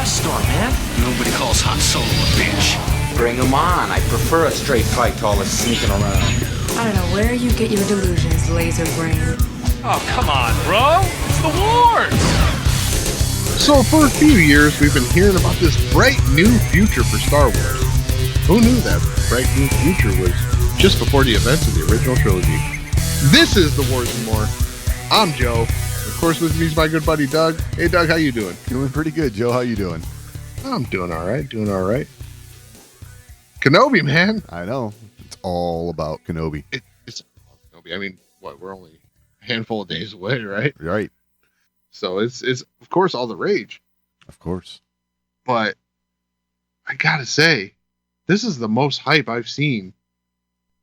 Death Star, man. Nobody calls Han Solo a bitch. Bring him on. I prefer a straight fight to all this sneaking around. I don't know where you get your delusions, laser brain. Oh, come on, bro. It's the wars. So for a few years, we've been hearing about this bright new future for Star Wars. Who knew that bright new future was just before the events of the original trilogy? This is The Wars and More. I'm Joe. Of course, with me is my good buddy Doug. Hey, Doug, how you doing? Doing pretty good, Joe. How you doing? I'm doing all right. Kenobi, man. I know. It's all about Kenobi. It's Kenobi. I mean, we're only a handful of days away, right? Right. So it's of course all the rage. Of course. But I gotta say, this is the most hype I've seen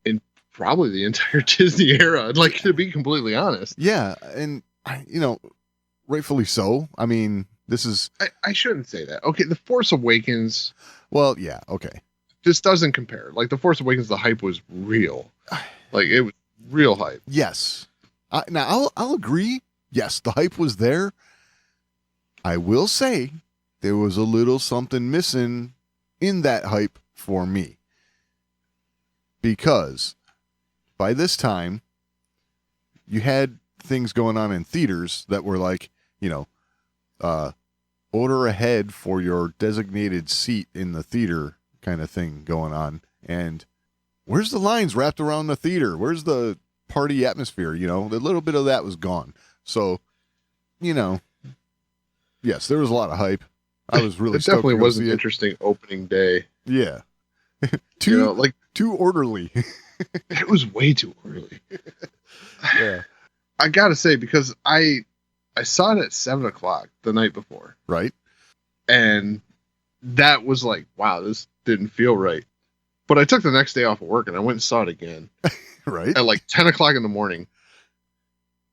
in probably the entire Disney era. Like, to be completely honest. Yeah, and rightfully so. I mean, this is. I shouldn't say that. Okay, The Force Awakens. Well, yeah. Okay. This doesn't compare. Like, The Force Awakens, the hype was real. Like, it was real hype. Yes. Now I'll agree. Yes, the hype was there. I will say there was a little something missing in that hype for me. Because by this time, you had things going on in theaters that were like, order ahead for your designated seat in the theater kind of thing going on. And where's the lines wrapped around the theater? Where's the party atmosphere? The little bit of that was gone. So, yes, there was a lot of hype. I was really it definitely stoked to was see an it. interesting opening day. Yeah. Too orderly. It was way too early. Yeah. I gotta say, because I saw it at 7:00 the night before. Right. And that was like, wow, this didn't feel right. But I took the next day off of work and I went and saw it again. Right. At like 10:00 in the morning.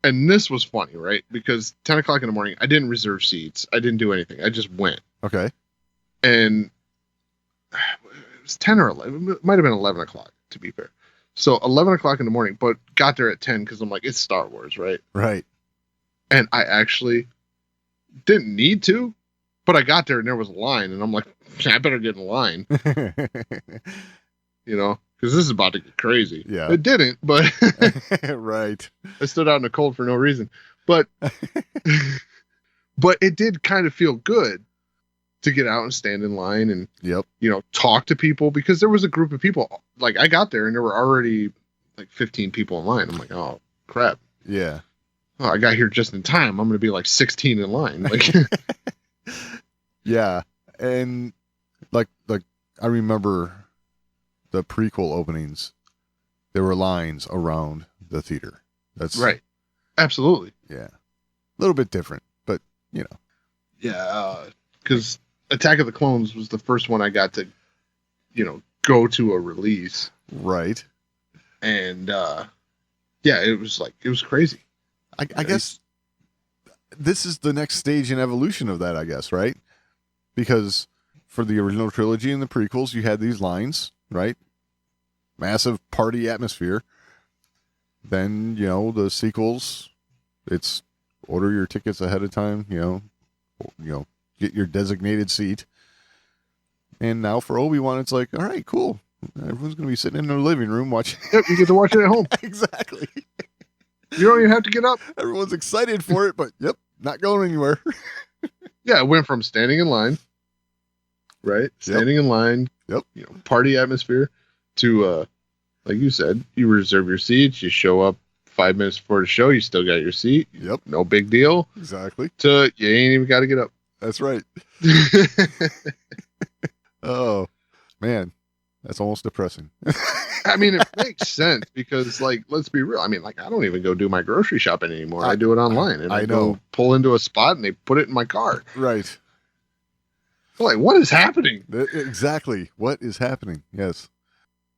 And this was funny, right? Because 10:00 in the morning, I didn't reserve seats. I didn't do anything. I just went. Okay. And it was 10 or 11. It might have been 11:00, to be fair. So 11:00 in the morning, but got there at 10 because I'm like, it's Star Wars, right? Right. And I actually didn't need to, but I got there and there was a line, and I'm like, I better get in line, because this is about to get crazy. Yeah. It didn't, but Right. I stood out in the cold for no reason. But but it did kind of feel good to get out and stand in line and Yep. talk to people, because there was a group of people. Like, I got there and there were already like 15 people in line. I'm like, oh crap. Yeah. Oh, I got here just in time. I'm going to be like 16 in line. Like, Yeah. And like I remember the prequel openings, there were lines around the theater. That's right. Absolutely. Yeah. A little bit different, but Yeah. Because Attack of the Clones was the first one I got to, go to a release. Right. And, it was crazy. I guess this is the next stage in evolution of that, I guess, right? Because for the original trilogy and the prequels, you had these lines, right? Massive party atmosphere. Then, the sequels, it's order your tickets ahead of time, get your designated seat. And now for Obi-Wan, it's like, all right, cool. Everyone's going to be sitting in their living room watching. Yep, you get to watch it at home. Exactly. You don't even have to get up. Everyone's excited for it, but not going anywhere. Yeah, it went from standing in line, right? Standing in line, Yep. Party atmosphere, to, like you said, you reserve your seats, you show up 5 minutes before the show, you still got your seat. Yep. No big deal. Exactly. To, you ain't even got to get up. That's right. Oh, man. That's almost depressing. I mean, it makes sense because, like, let's be real. I mean, like, I don't even go do my grocery shopping anymore. I do it online. And I know. go pull into a spot and they put it in my car. Right. I'm like, what is happening? Exactly. What is happening? Yes.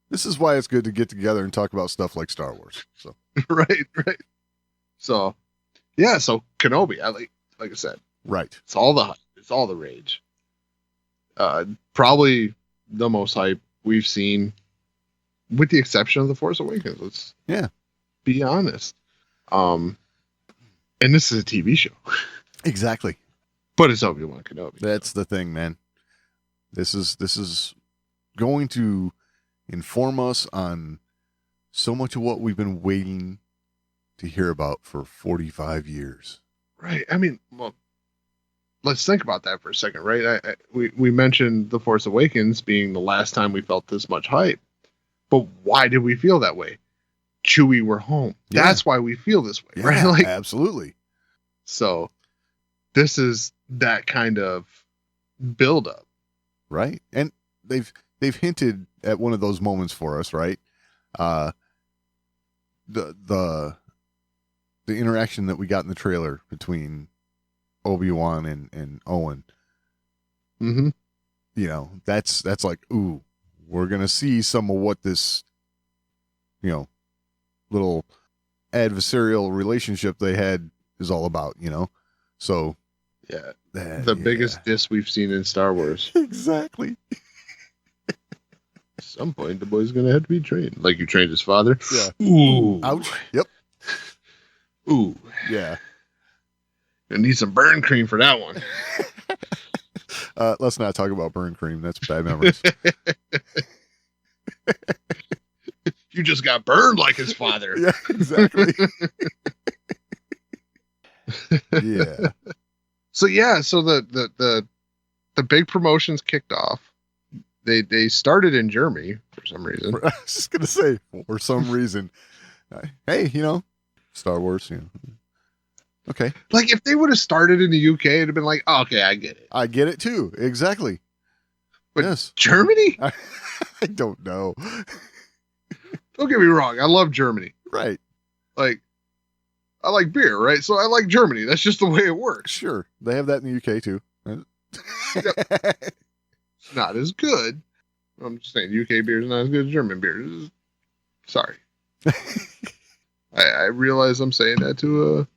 This is why it's good to get together and talk about stuff like Star Wars. So Right. So, yeah. So Kenobi, like I said, right. it's all the hype. It's all the rage. Probably the most hype we've seen, with the exception of The Force Awakens. Let's be honest. And this is a TV show. Exactly. But it's Obi-Wan Kenobi. That's the thing, man. This is going to inform us on so much of what we've been waiting to hear about for 45 years. Right. I mean, well, let's think about that for a second, right? We mentioned The Force Awakens being the last time we felt this much hype. But why did we feel that way? Chewie, we're home. Yeah. That's why we feel this way, right? Yeah, Like, absolutely. so this is that kind of buildup. Right. And they've hinted at one of those moments for us, right? The interaction that we got in the trailer between Obi-Wan and Owen. Mm-hmm. You know, that's like, ooh, we're gonna see some of what this, you know, little adversarial relationship they had is all about, you know. So yeah, the biggest diss we've seen in Star Wars. Exactly. At some point, the boy's gonna have to be trained, like you trained his father. Yeah. Ooh. Ouch. Yep. Ooh. Yeah. I need some burn cream for that one. Let's not talk about burn cream. That's bad memories. You just got burned like his father. Yeah, exactly. Yeah. So the big promotions kicked off. They started in Germany for some reason. I was just gonna say, for some reason, hey, you know, Star Wars, you know, okay. Like if they would have started in the UK, it'd have been like, oh, okay, I get it. I get it too, exactly. But yes, Germany? I don't know. Don't get me wrong, I love Germany. Right. Like, I like beer, right? So I like Germany. That's just the way it works. Sure, they have that in the UK too. It's not as good. I'm just saying, UK beer is not as good as German beer. Sorry. I realize I'm saying that to a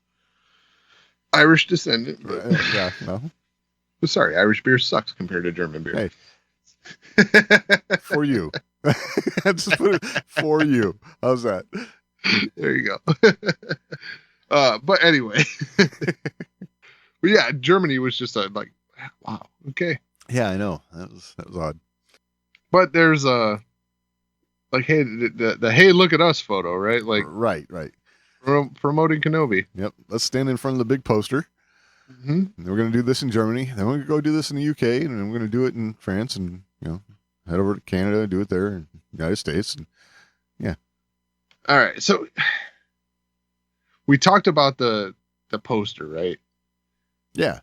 Irish descendant. But, yeah, no. but sorry, Irish beer sucks compared to German beer. Hey. For you. Just put it for you. How's that? There you go. But anyway. But yeah, Germany was just like, wow, okay. Yeah, I know. That was odd. But there's like, hey, the hey, look at us photo, right? Like, right. Promoting Kenobi. Yep. Let's stand in front of the big poster. Mm-hmm. And we're going to do this in Germany. Then we're going to go do this in the UK, and then we're going to do it in France, and you know, head over to Canada, do it there, in the United States, and yeah. All right. So we talked about the poster, right? Yeah.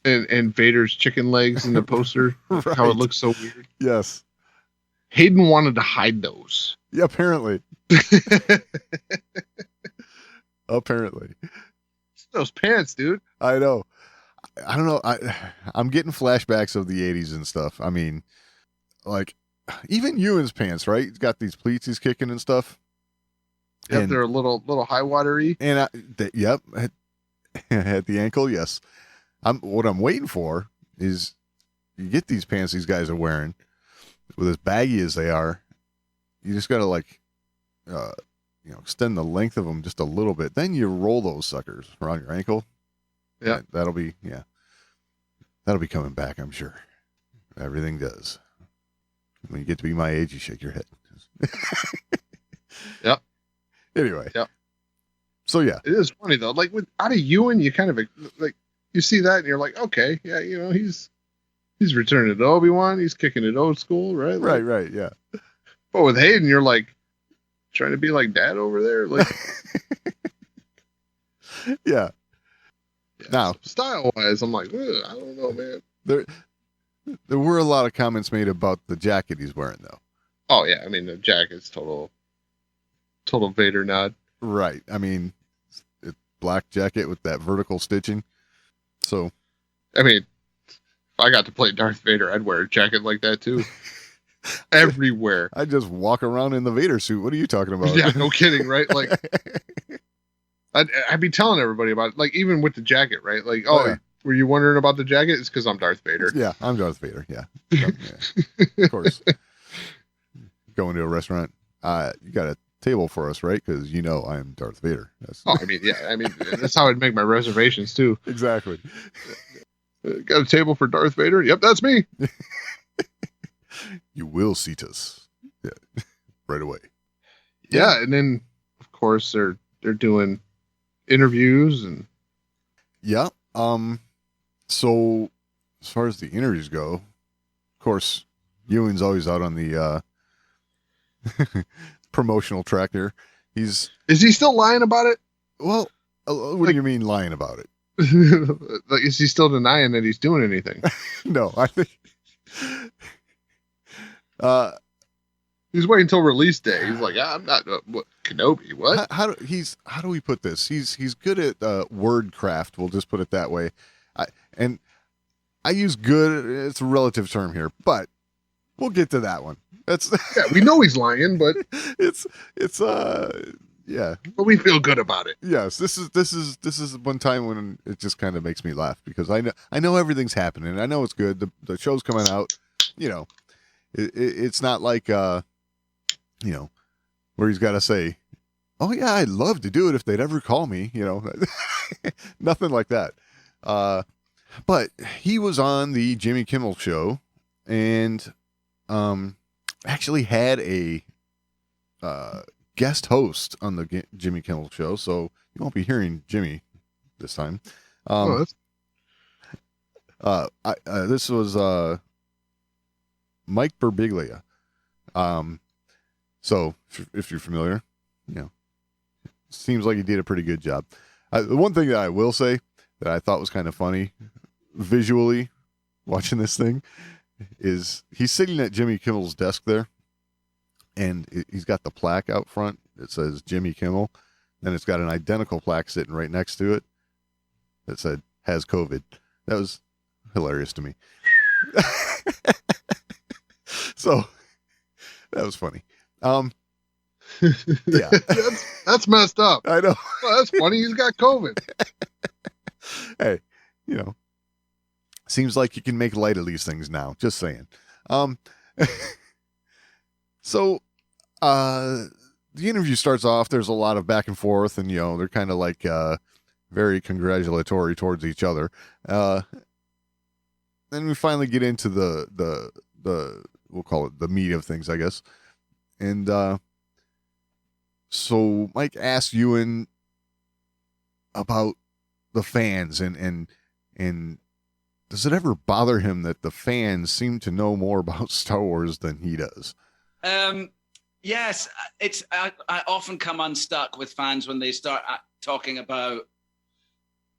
And Vader's chicken legs in the poster, Right. how it looks so weird. Yes. Hayden wanted to hide those. Yeah, apparently. Apparently. Those pants, dude. I know. I don't know. I'm getting flashbacks of the 80s and stuff. I mean, like, even Ewan's pants, right? He's got these pleats he's kicking and stuff. Yep, And they're a little high watery. And yep, at the ankle, yes. What I'm waiting for is you get these pants these guys are wearing with as baggy as they are. You just gotta extend the length of them just a little bit. Then you roll those suckers around your ankle. Yeah, that'll be coming back, I'm sure. Everything does. When you get to be my age, you shake your head. Yep. Anyway. Yep. So yeah, it is funny though. Like out of Ewan, you kind of like you see that and you're like, okay, yeah, you know, he's returning to Obi-Wan. He's kicking it old school, right? Like, right, yeah. But with Hayden, you're like trying to be like dad over there, like yeah. Now, so style-wise, I'm like, I don't know, man. There were a lot of comments made about the jacket he's wearing, though. Oh yeah, I mean the jacket's total Vader nod. Right. I mean, it's black jacket with that vertical stitching. So, I mean, if I got to play Darth Vader, I'd wear a jacket like that too. Everywhere. I just walk around in the Vader suit. What are you talking about? Yeah, no kidding, right? Like, I'd be telling everybody about it, like even with the jacket, right? Like, yeah. Were you wondering about the jacket? It's because I'm Darth Vader. Yeah, I'm Darth Vader. Yeah, of course. Going to a restaurant, you got a table for us, right? Because you know I'm Darth Vader. I mean, yeah, I mean that's how I'd make my reservations too. Exactly. Got a table for Darth Vader? Yep, that's me. You will seat us. Yeah. Right away. Yeah, and then of course they're doing interviews and Yeah. So as far as the interviews go, of course, Ewan's always out on the promotional track there. Is he still lying about it? What do you mean lying about it? Like, is he still denying that he's doing anything? No, I think He's waiting until release day. He's like, I'm not what Kenobi. What? how do we put this? He's good at word craft. We'll just put it that way. I use good. It's a relative term here, but we'll get to that one. That's Yeah, we know he's lying, but it's yeah. but we feel good about it. Yes, this is one time when it just kind of makes me laugh because I know everything's happening. I know it's good. The show's coming out. You know, it's not like you know, where he's got to say, "Oh yeah, I'd love to do it if they'd ever call me." You know, nothing like that. But he was on the Jimmy Kimmel show and actually had a guest host on the Jimmy Kimmel show, so you won't be hearing Jimmy this time. This was Mike Birbiglia. So if you're familiar, you know, seems like he did a pretty good job. The one thing that I will say that I thought was kind of funny visually watching this thing is he's sitting at Jimmy Kimmel's desk there, and he's got the plaque out front that says Jimmy Kimmel. Then it's got an identical plaque sitting right next to it that said has COVID. That was hilarious to me. So that was funny. Yeah, that's messed up. I know. Well, that's funny. He's got COVID. Hey, you know, seems like you can make light of these things now. Just saying. So, the interview starts off. There's a lot of back and forth, and you know they're kind of like very congratulatory towards each other. Then we finally get into the we'll call it the meat of things, I guess. And so Mike asked Ewan about the fans and does it ever bother him that the fans seem to know more about Star Wars than he does? Yes, I often come unstuck with fans when they start talking about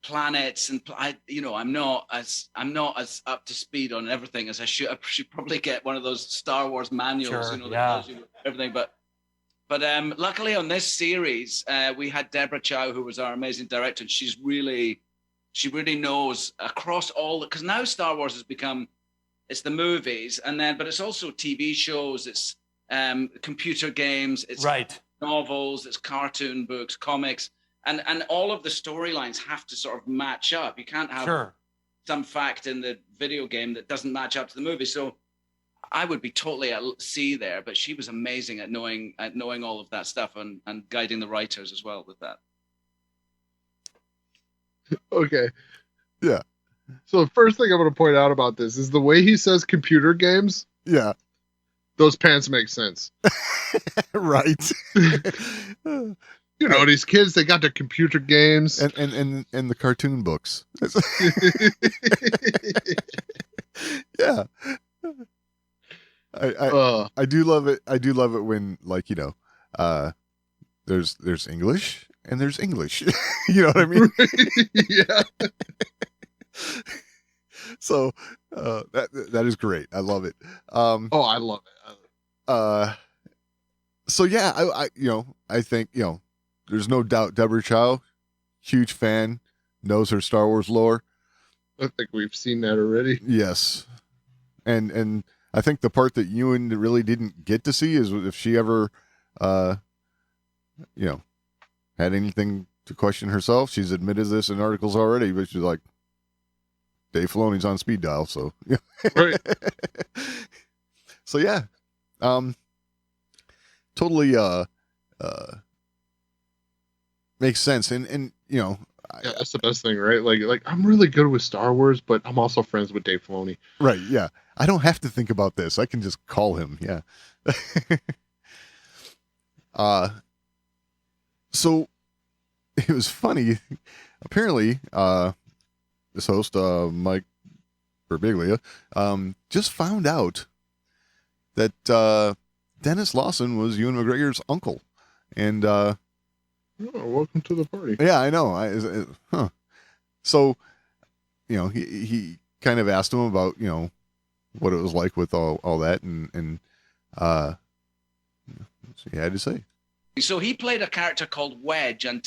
planets and I'm not as up to speed on everything as I should. I should probably get one of those Star Wars manuals, that tells you everything. But luckily on this series, we had Deborah Chow, who was our amazing director, and she really knows across all because now Star Wars has become it's the movies but it's also TV shows, it's computer games, it's novels, it's cartoon books, comics. And all of the storylines have to sort of match up. You can't have some fact in the video game that doesn't match up to the movie. So I would be totally at sea there, but she was amazing at knowing all of that stuff and guiding the writers as well with that. Okay. Yeah. So the first thing I'm going to point out about this is the way he says computer games. Yeah. Those pants make sense. Right. You know, these kids, they got their computer games. And the cartoon books. Yeah. I do love it. I do love it when, like, you know, there's English and there's English. You know what I mean? Yeah. So that is great. I love it. I love it. So yeah, I think, you know, there's no doubt Deborah Chow, huge fan, knows her Star Wars lore. I think we've seen that already. Yes. And I think the part that Ewan really didn't get to see is if she ever, you know, had anything to question herself. She's admitted this in articles already, but she's like, Dave Filoni's on speed dial, so yeah. Right. So yeah, totally makes sense, and you know, Yeah, that's the best thing, right? Like I'm really good with Star Wars, but I'm also friends with Dave Filoni. Right, yeah. I don't have to think about this. I can just call him, yeah. So it was funny. Apparently, this host, Mike Birbiglia, just found out that Dennis Lawson was Ewan McGregor's uncle. And Welcome to the party. yeah, I know. Huh. So, he kind of asked him about, what it was like with all that, and so he had to say. So he played a character called Wedge and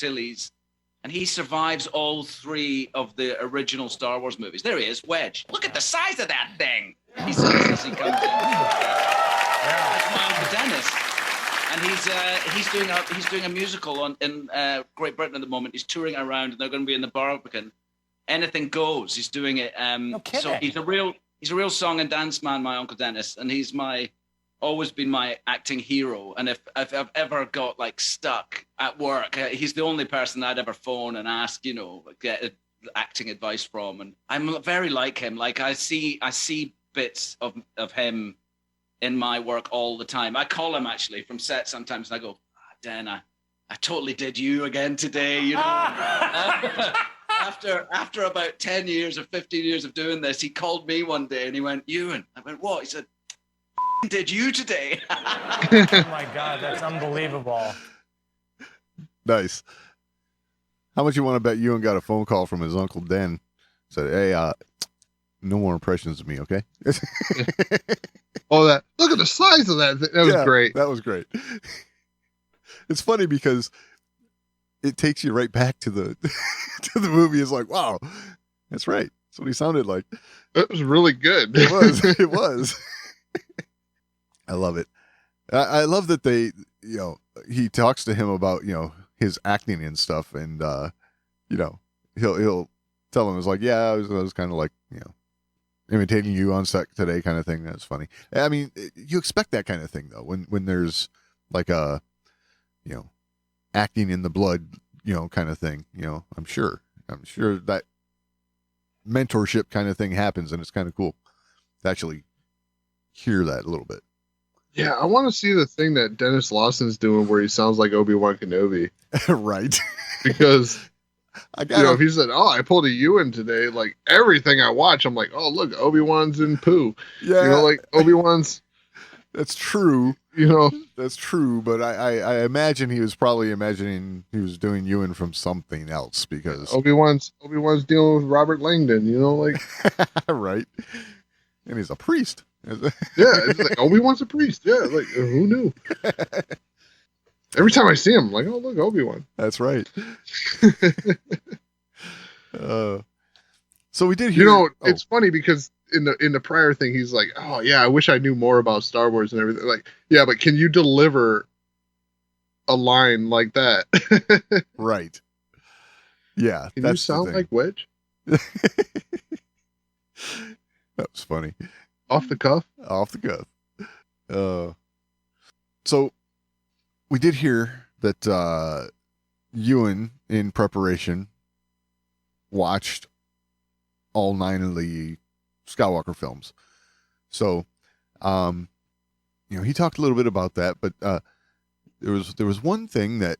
he survives all 3 of the original Star Wars movies. There he is, Wedge. Look at the size of that thing. He says as he comes in. That's my Uncle Dennis. And he's doing a musical in Great Britain at the moment. He's touring around, and they're going to be in the Barbican. Anything goes. He's doing it. No kidding. So he's a real song and dance man, my Uncle Dennis, and he's always been my acting hero. And if I've ever got like stuck at work, he's the only person I'd ever phone and ask, get acting advice from. And I'm very like him. Like I see bits of him in my work all the time. I call him actually from set sometimes, and I go, Dan, I totally did you again today. After about 10 years or 15 years of doing this, he called me one day and he went, Ewan. I went, what? He said, did you today? Oh my God, that's unbelievable. Nice. How much you want to bet Ewan got a phone call from his Uncle Den? Said, hey, no more impressions of me, okay? Oh, look at the size of that. That was great. That was great. It's funny because it takes you right back to the to the movie. It's like, wow, that's right. That's what he sounded like. It was really good. It was. It was. I love it. I love that they, he talks to him about, his acting and stuff, and he'll tell him, it's like, yeah, I was kind of like, imitating you on set today, kind of thing. That's funny. I mean, you expect that kind of thing though, when there's like a, acting in the blood, kind of thing. I'm sure that mentorship kind of thing happens, and it's kind of cool to actually hear that a little bit. Yeah, I want to see the thing that Dennis Lawson's doing where he sounds like Obi-Wan Kenobi. Right. Because, if he said, I pulled a Ewan today, like everything I watch, I'm like, oh, look, Obi-Wan's in poo. Yeah. Like Obi-Wan's. That's true. That's true. But I imagine he was probably imagining he was doing Ewan from something else, because Obi-Wan's dealing with Robert Langdon, like. Right. And he's a priest. Yeah, it's like Obi-Wan's a priest. Yeah, like who knew? Every time I see him, I'm like, oh look, Obi-Wan. That's right. So we did hear. It's funny because in the prior thing, he's like, oh yeah, I wish I knew more about Star Wars and everything. Like, yeah, but can you deliver a line like that? Right. Yeah. Can you sound like Wedge? That was funny. Off the cuff? Off the cuff. So we did hear that Ewan, in preparation, watched all 9 of the Skywalker films. So, he talked a little bit about that, but there was one thing that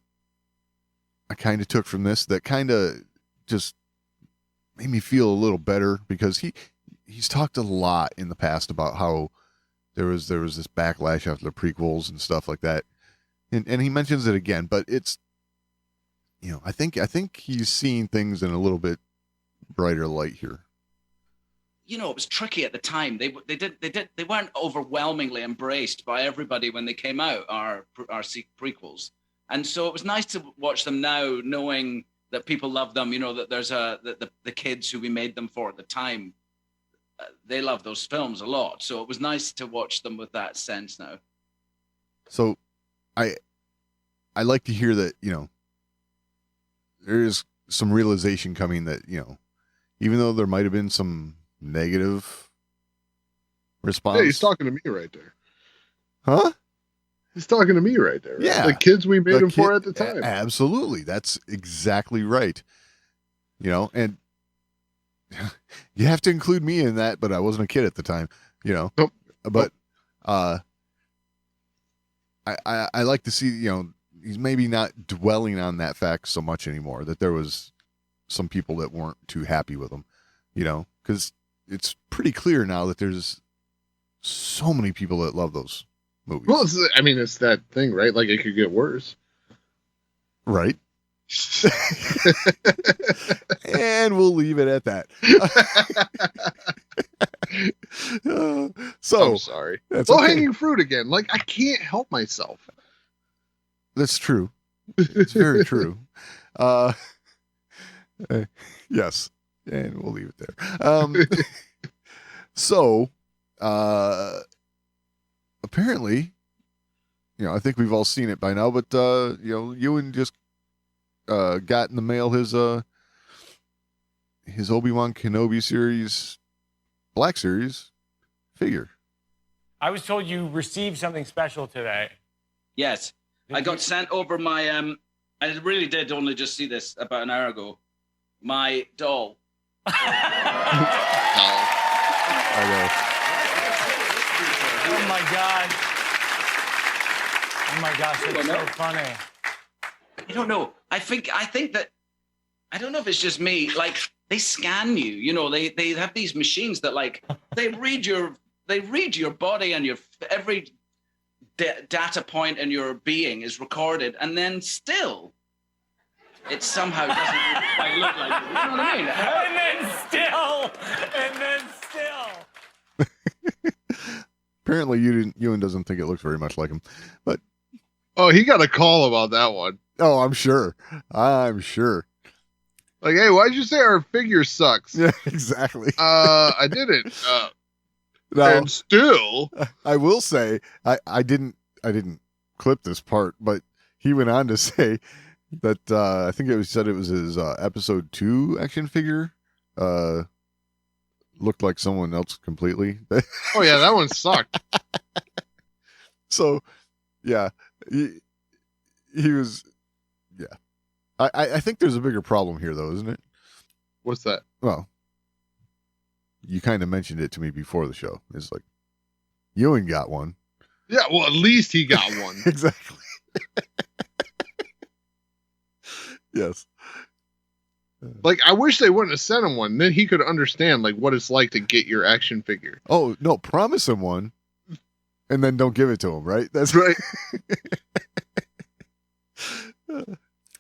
I kind of took from this that kind of just made me feel a little better, because he's talked a lot in the past about how there was this backlash after the prequels and stuff like that, and he mentions it again, but it's, I think he's seeing things in a little bit brighter light here. It was tricky at the time. They weren't overwhelmingly embraced by everybody when they came out, our prequels, and so it was nice to watch them now, knowing that people love them. That there's the kids who we made them for at the time. They love those films a lot, so it was nice to watch them with that sense now. So, I like to hear that there is some realization coming that even though there might have been some negative response. Yeah, he's talking to me right there. Huh? He's talking to me right there. Right? Yeah, the kids we made him for at the time. Absolutely, that's exactly right. you know, and you have to include me in that, but I wasn't a kid at the time, you know. Nope. But I like to see, you know, he's maybe not dwelling on that fact so much anymore, that there was some people that weren't too happy with him, you know, because it's pretty clear now that there's so many people that love those movies. Well, it's that thing, right? Like, it could get worse. Right. And we'll leave it at that. So I'm sorry. That's Low-hanging fruit again. Like, I can't help myself. That's true. It's very true. Yes, and we'll leave it there. So, apparently, you know, I think we've all seen it by now, but you know, Ewan just got in the mail his Obi-Wan Kenobi series, Black Series figure. I was told you received something special today. Yes. I got sent over my I really did only just see this about an hour ago. My doll. I know. Oh my god. Oh my gosh, that's so funny. I don't know. I think that I don't know if it's just me. Like, they scan you. You know, they have these machines that, like, they read your body, and your every data point in your being is recorded, and then still it somehow doesn't quite look like it. You know what I mean? And then still. Apparently, Ewan doesn't think it looks very much like him, but Oh, he got a call about that one. oh, I'm sure. Like, hey, why'd you say our figure sucks? Yeah, exactly. I didn't. Now, And still, I will say I didn't clip this part, but he went on to say that I think it was said it was his episode 2 action figure looked like someone else completely. oh yeah, that one sucked. So yeah, he was, yeah. I think there's a bigger problem here though, isn't it? What's that? Well, you kind of mentioned it to me before the show. It's like, Ewan got one. Yeah, well, at least he got one. Exactly. Yes. Like, I wish they wouldn't have sent him one. Then he could understand, like, what it's like to get your action figure. Oh, no, promise him one and then don't give it to him, right? That's Right.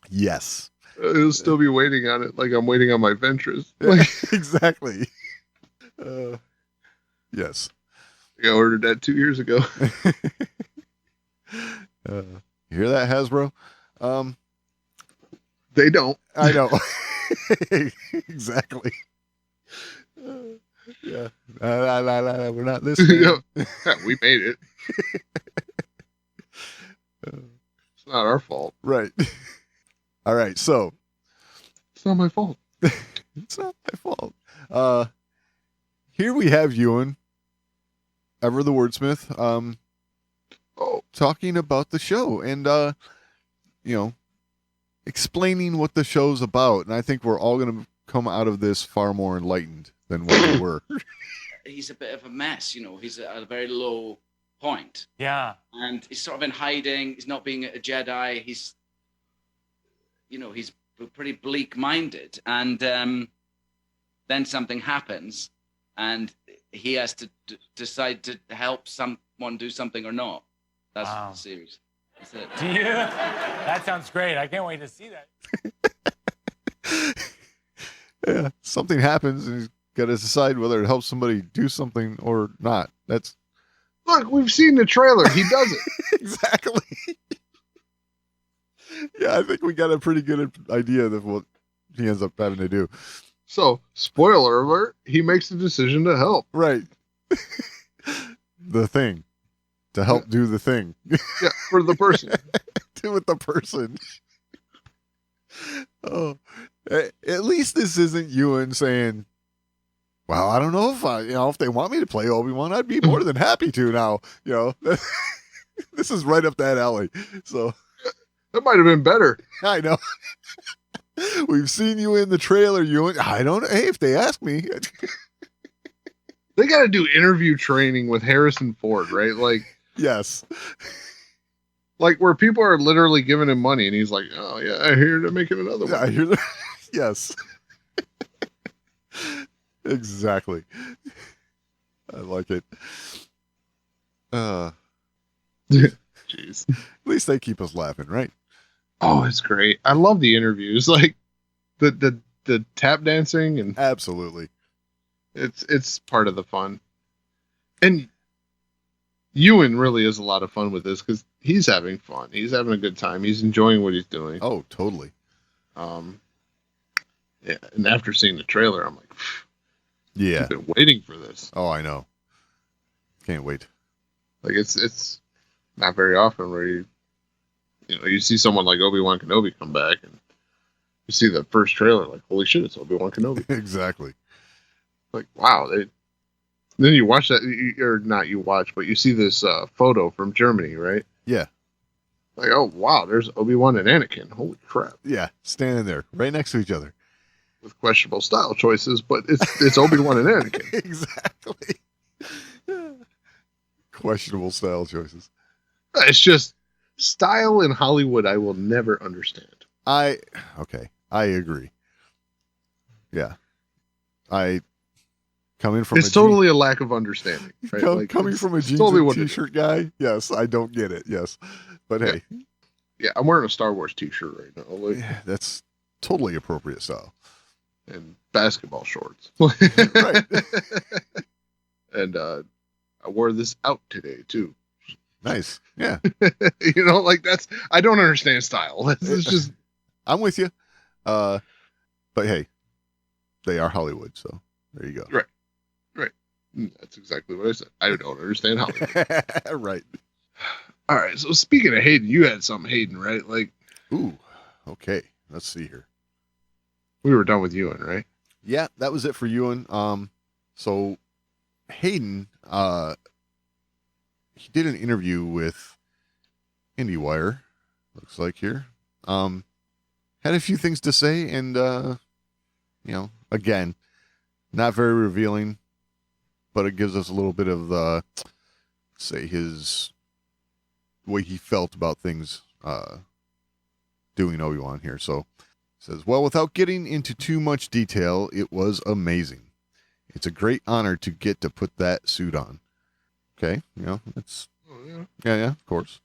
Yes. He'll still be waiting on it, like I'm waiting on my Ventress. Like, Exactly. Yes. I ordered that 2 years ago. You hear that, Hasbro? They don't. I know. Exactly. Yeah. We're not listening. Yeah, we made it. It's not our fault. Right. All right. So It's not my fault. it's not my fault. Here we have Ewan, ever the wordsmith, talking about the show and, you know, explaining what the show's about. And I think we're all going to come out of this far more enlightened than what we were. He's a bit of a mess, you know. He's at a very low point. Yeah. And he's sort of in hiding. He's not being a Jedi. He's pretty bleak-minded. And then something happens, and he has to decide to help someone do something or not. That's the series. That's it. Yeah. That sounds great. I can't wait to see that. Yeah, something happens, and he's got to decide whether it helps somebody do something or not. That's Look, we've seen the trailer. He does it. exactly. Yeah, I think we got a pretty good idea of what he ends up having to do. So, spoiler alert, he makes the decision to help. Right. The thing. To help do the thing. Yeah, for the person. Do with the person. Oh, at least this isn't Ewan saying, well, I don't know if they want me to play Obi-Wan, I'd be more than happy to now. This is right up that alley. So That might have been better. I know. We've seen you in the trailer. I don't know. Hey, if they ask me. They got to do interview training with Harrison Ford, right? Yes. Like where people are literally giving him money and he's like, oh yeah, I hear they're making another Yeah, one. I hear that. Yes. Exactly. I like it. Jeez. At least they keep us laughing, right? Oh, it's great. I love the interviews. Like the tap dancing, and Absolutely. it's part of the fun. And Ewan really is a lot of fun with this because he's having fun. He's having a good time. He's enjoying what he's doing. Oh, totally. Yeah. And after seeing the trailer, I'm like, Yeah. I've been waiting for this. Oh, I know. Can't wait. Like it's not very often where you see someone like Obi-Wan Kenobi come back and you see the first trailer, like, holy shit, it's Obi-Wan Kenobi. Exactly. Like, wow. Then you watch that, or not you watch, but you see this photo from Germany, right? Yeah. Like, oh, wow, there's Obi-Wan and Anakin. Holy crap. Yeah. Standing there right next to each other. With questionable style choices, but it's Obi-Wan and Anakin. Exactly. Questionable style choices. It's just style in Hollywood I will never understand. Okay. I agree. Yeah. Coming from It's totally a lack of understanding. Right? Coming from a jeans totally and t-shirt guy, yes, I don't get it. Yes, but hey, yeah, I'm wearing a Star Wars t-shirt right now. Like, yeah, that's totally appropriate style. And basketball shorts. Right. And I wore this out today too. Nice. Yeah. Like I don't understand style. It's just. I'm with you. But hey, they are Hollywood, so there you go. Right. That's exactly what I said. I don't understand Hollywood. Right. All right. So speaking of Hayden, you had something Hayden, right? Like, ooh, okay. Let's see here. We were done with Ewan, right? Yeah, that was it for Ewan. So Hayden, he did an interview with IndieWire, looks like here. Had a few things to say, and again, not very revealing, but it gives us a little bit of say his way he felt about things doing Obi-Wan here. So says, well, without getting into too much detail, it was amazing. It's a great honor to get to put that suit on. Okay, it's yeah, of course.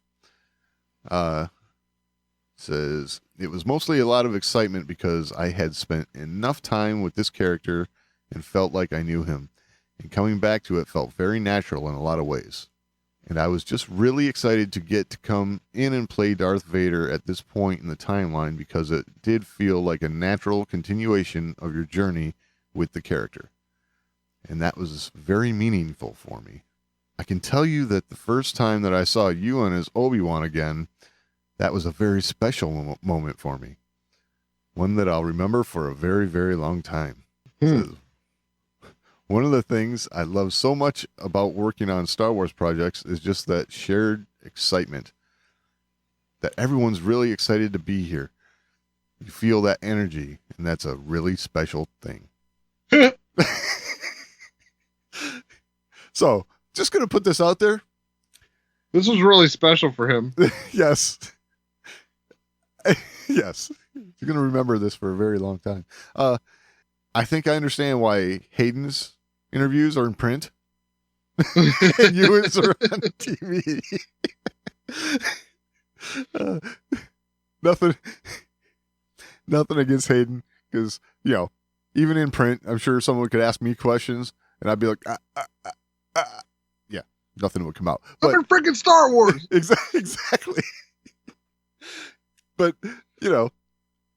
Says it was mostly a lot of excitement because I had spent enough time with this character and felt like I knew him, and coming back to it felt very natural in a lot of ways. And I was just really excited to get to come in and play Darth Vader at this point in the timeline because it did feel like a natural continuation of your journey with the character. And that was very meaningful for me. I can tell you that the first time that I saw Ewan as Obi-Wan again, that was a very special moment for me. One that I'll remember for a very, very long time. Says, one of the things I love so much about working on Star Wars projects is just that shared excitement. That everyone's really excited to be here. You feel that energy, and that's a really special thing. So, just going to put this out there. This was really special for him. Yes. Yes. You're going to remember this for a very long time. I think I understand why Hayden's interviews are in print and Ewan's are on TV. Nothing against Hayden, because even in print, I'm sure someone could ask me questions and I'd be like, yeah, nothing would come out. But I'm in freaking Star Wars. Exactly. But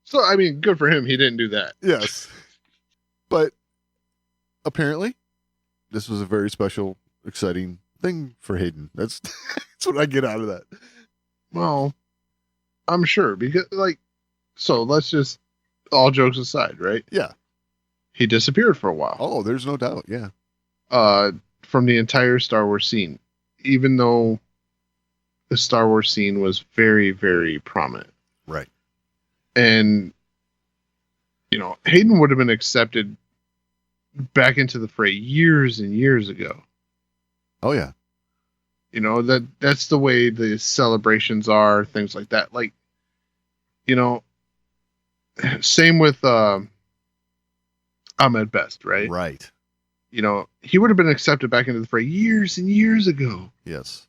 So I mean, good for him. He didn't do that. yes. But apparently, this was a very special, exciting thing for Hayden. That's what I get out of that. Well, I'm sure because so let's just all jokes aside, right? Yeah. He disappeared for a while. Oh, there's no doubt. Yeah. From the entire Star Wars scene, even though the Star Wars scene was very, very prominent. Right. And Hayden would have been accepted back into the fray years and years ago. Oh yeah. That's the way the celebrations are, things like that. Like, same with Ahmed Best, right? Right. He would have been accepted back into the fray years and years ago. Yes.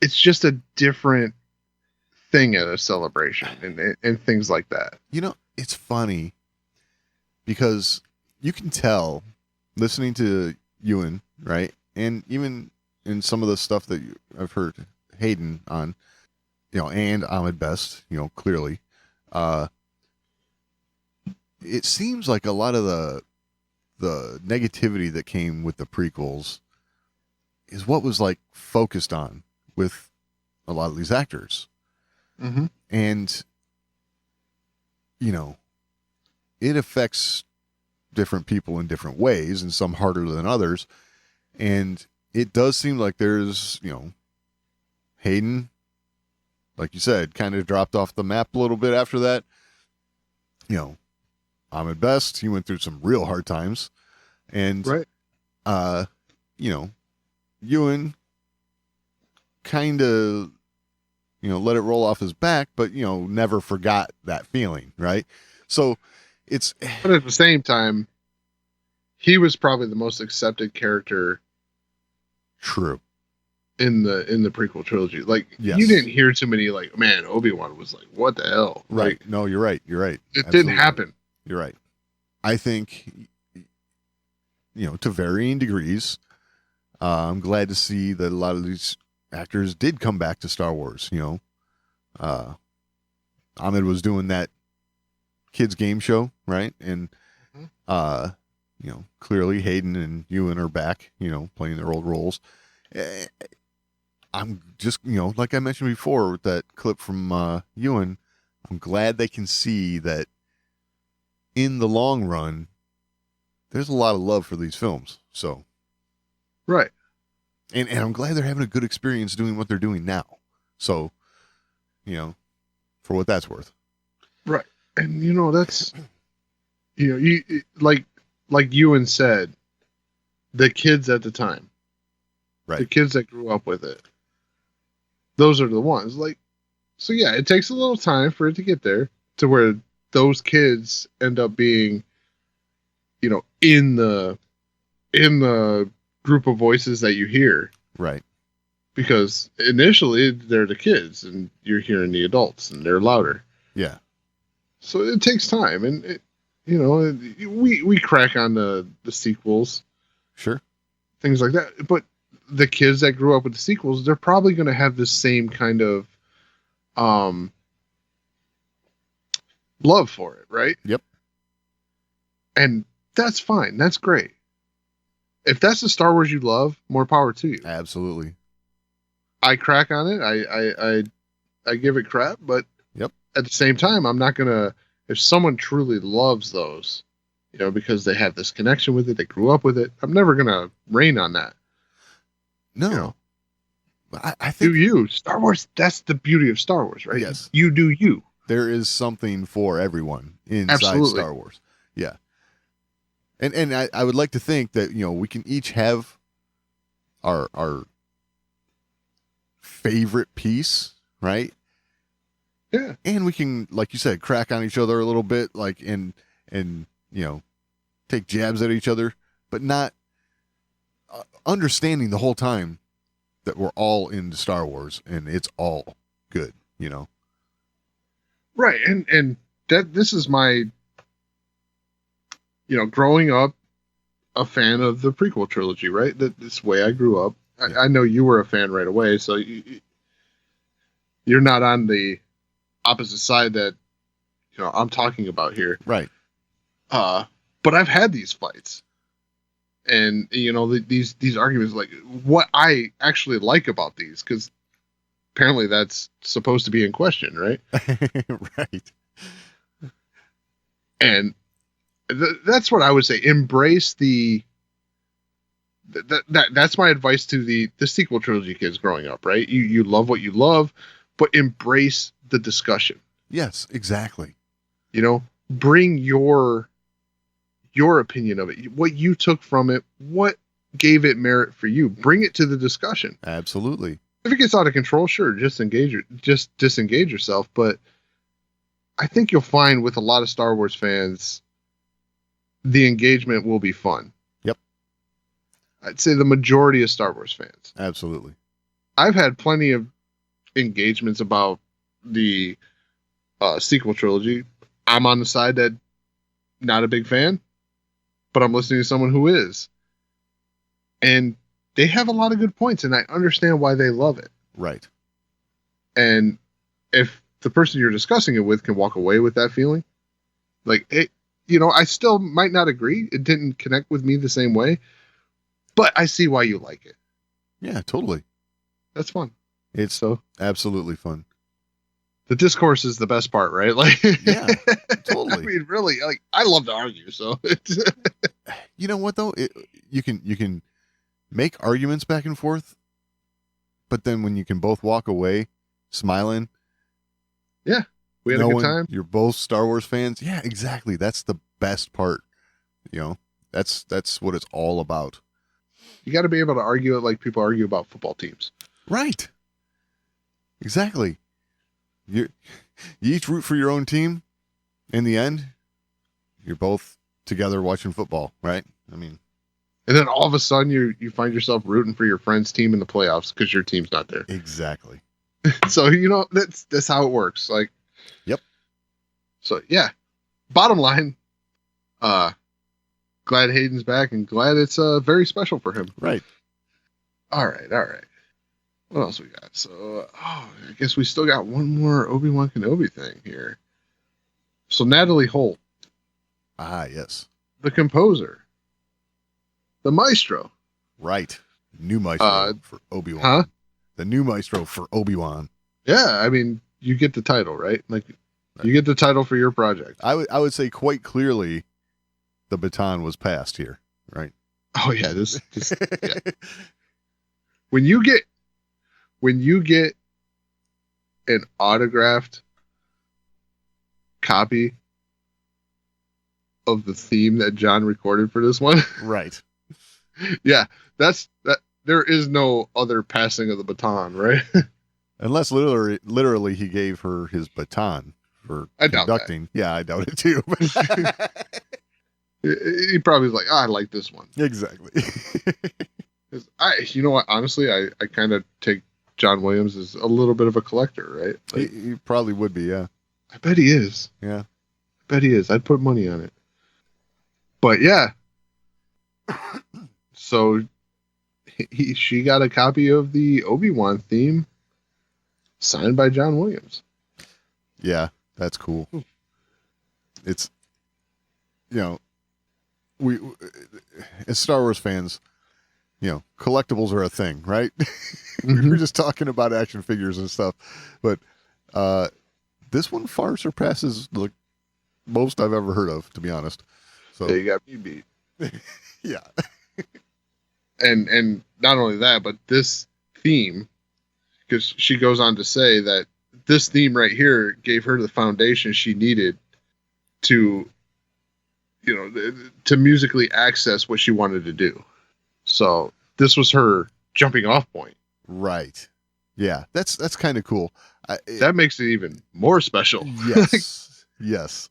It's just a different thing at a celebration and things like that. It's funny because you can tell listening to Ewan, right? And even in some of the stuff that I've heard Hayden on, and Ahmed Best, clearly, it seems like a lot of the negativity that came with the prequels is what was like focused on with a lot of these actors. Mm-hmm. And, it affects different people in different ways, and some harder than others. And it does seem like there's, Hayden, like you said, kind of dropped off the map a little bit after that. Ahmed Best, he went through some real hard times. And, right. Ewan kind of, let it roll off his back, but, never forgot that feeling, right? So but at the same time, he was probably the most accepted character. True. In the prequel trilogy. Like, yes. You didn't hear too many, like, man, Obi-Wan was like, what the hell? Right. Like, no, you're right. You're right. It Absolutely. Didn't happen. You're right. I think, to varying degrees, I'm glad to see that a lot of these actors did come back to Star Wars. Ahmed was doing that kids game show, right? And, clearly Hayden and Ewan are back, playing their old roles. I'm just, like I mentioned before with that clip from Ewan, I'm glad they can see that in the long run, there's a lot of love for these films. So, right. And I'm glad they're having a good experience doing what they're doing now. So, for what that's worth. Right. And, that's, you like Ewan said, the kids at the time, right? The kids that grew up with it, those are the ones. Like, so yeah, it takes a little time for it to get there to where those kids end up being, in the group of voices that you hear. Right. Because initially they're the kids and you're hearing the adults and they're louder. Yeah. So it takes time, and we crack on the sequels. Sure. Things like that. But the kids that grew up with the sequels, they're probably going to have the same kind of love for it, right? Yep. And that's fine. That's great. If that's the Star Wars you love, more power to you. Absolutely. I crack on it. I give it crap, but yep. At the same time, I'm not gonna. If someone truly loves those, because they have this connection with it, they grew up with it, I'm never gonna rain on that. No. I think do you Star Wars? That's the beauty of Star Wars, right? Yes. You do you. There is something for everyone inside Absolutely. Star Wars. Yeah. And I would like to think that, we can each have our favorite piece, right? Yeah. And we can, like you said, crack on each other a little bit, like, and take jabs at each other, but not understanding the whole time that we're all into Star Wars and it's all good, Right. And that this is my, growing up a fan of the prequel trilogy, right? This way I grew up. Yeah. I know you were a fan right away, so you're not on the opposite side that I'm talking about here, right? But I've had these fights, and these arguments, like what I actually like about these, because apparently that's supposed to be in question, right? Right. And that's what I would say. Embrace that's my advice to the sequel trilogy kids growing up, right? You love what you love, but embrace the discussion. Yes, exactly. bring your opinion of it, what you took from it, what gave it merit for you. Bring it to the discussion. Absolutely. If it gets out of control, sure, just disengage yourself. But I think you'll find with a lot of Star Wars fans, the engagement will be fun. Yep. I'd say the majority of Star Wars fans. Absolutely. I've had plenty of engagements about the sequel trilogy. I'm on the side that not a big fan, but I'm listening to someone who is. And they have a lot of good points, and I understand why they love it. Right. And if the person you're discussing it with can walk away with that feeling, like, it, I still might not agree. It didn't connect with me the same way, but I see why you like it. Yeah, totally. That's fun. It's So absolutely fun. the discourse is the best part, right? Like, Yeah, totally. I mean, really, like, I love to argue, so You know what though? You can make arguments back and forth, but then when you can both walk away smiling, we had a good time. You're both Star Wars fans. Yeah, exactly. That's the best part. That's what it's all about. You got to be able to argue it like people argue about football teams. Right. Exactly. You each root for your own team. In the end, you're both together watching football, right? I mean, And then all of a sudden you find yourself rooting for your friend's team in the playoffs because your team's not there. exactly. So, that's how it works. Like, Yep. So yeah, bottom line, glad Hayden's back and glad it's very special for him. Right. All right. What else we got? So, I guess we still got one more Obi-Wan Kenobi thing here. So Natalie Holt, Ah, yes. the composer, the maestro. Right. New maestro for Obi-Wan. Huh? The new maestro for Obi-Wan. Yeah, I mean, you get the title, right? Like, you get the title for your project. I would say quite clearly the baton was passed here, right? Oh yeah, this yeah. When you get an autographed copy of the theme that John recorded for this one, Right. yeah, that. There is no other passing of the baton, right? Unless literally he gave her his baton for I doubt conducting. Yeah, I doubt it too. He probably was like, I like this one. Exactly. 'Cause you know what? Honestly, I kind of take John Williams as a little bit of a collector, right? Like, he probably would be, yeah. I bet he is. Yeah. I bet he is. I'd put money on it. But yeah. So she got a copy of the Obi-Wan theme signed by John Williams. Yeah, that's cool. It's, we as Star Wars fans, collectibles are a thing, right? We were just talking about action figures and stuff, but this one far surpasses the most I've ever heard of, to be honest. So Yeah, you got me beat. yeah. And not only that, but this theme, because she goes on to say that this theme right here gave her the foundation she needed to, to musically access what she wanted to do. So this was her jumping off point. Right. Yeah, that's kind of cool. That makes it even more special. Yes. Yes.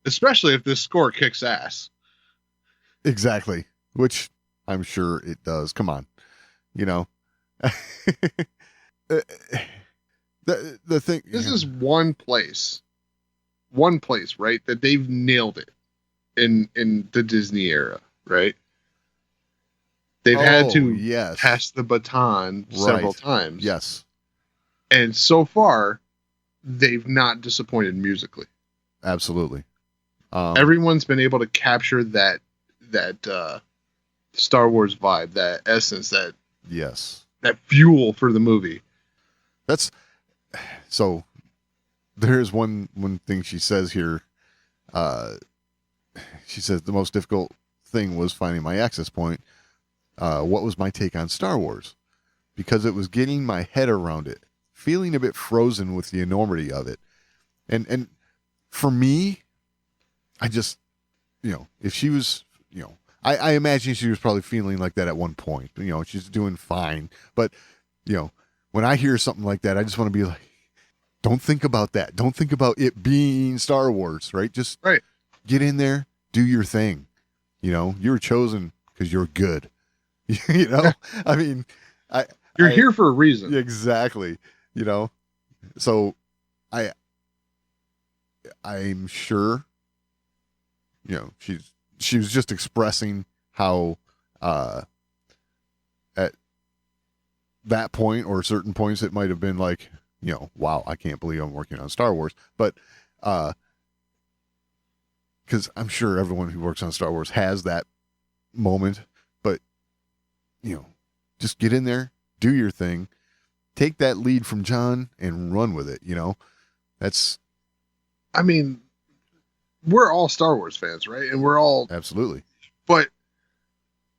Especially if this score kicks ass. Exactly. Which I'm sure it does. Come on. The thing. This is one place, right, that they've nailed it in the Disney era, right? They've had to pass the baton several times. Yes. And so far, they've not disappointed musically. Absolutely. Everyone's been able to capture that Star Wars vibe, that essence, that fuel for the movie. That's so. There's one thing she says here. She says the most difficult thing was finding my access point. What was my take on Star Wars? Because it was getting my head around it, feeling a bit frozen with the enormity of it, and for me, I just, if she was, I imagine she was probably feeling like that at one point. She's doing fine. But, when I hear something like that, I just want to be like, don't think about that. Don't think about it being Star Wars, right? Just get in there, do your thing. You were chosen because you're good. I mean, you're here for a reason. Exactly. So I'm sure, she was just expressing how, at that point or certain points, it might have been like, wow, I can't believe I'm working on Star Wars. But, because I'm sure everyone who works on Star Wars has that moment, but, just get in there, do your thing, take that lead from John and run with it. That's, I mean, we're all Star Wars fans, right? And we're all absolutely. But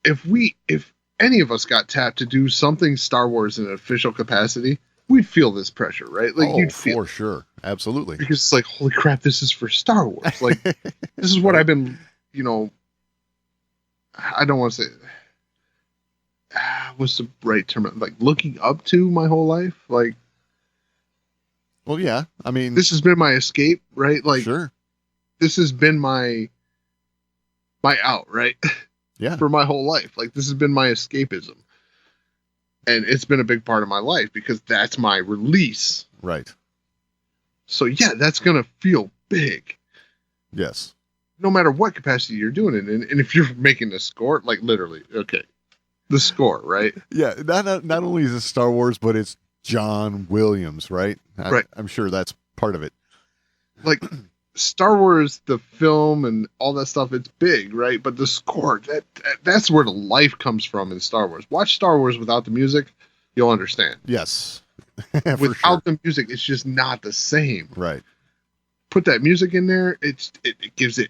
if any of us got tapped to do something Star Wars in an official capacity, we'd feel this pressure, right? Like, you'd feel for sure. Absolutely. Because it's like, holy crap, this is for Star Wars. Like, this is what I've been, I don't want to say, what's the right term? Like, looking up to my whole life. Like, well, yeah. I mean, this has been my escape, right? Like, sure. This has been my out, right? Yeah. For my whole life. Like, this has been my escapism. And it's been a big part of my life because that's my release. Right. So, yeah, that's going to feel big. Yes. No matter what capacity you're doing it in. And if you're making a score, like, literally, okay, the score, right? Yeah. Not only is it Star Wars, but it's John Williams, right? Right. I'm sure that's part of it. Like, Star Wars, the film and all that stuff, it's big, right? But the score, that's where the life comes from in Star Wars. Watch Star Wars without the music, you'll understand. Yes. Without the music, it's just not the same. Right. Put that music in there, it gives it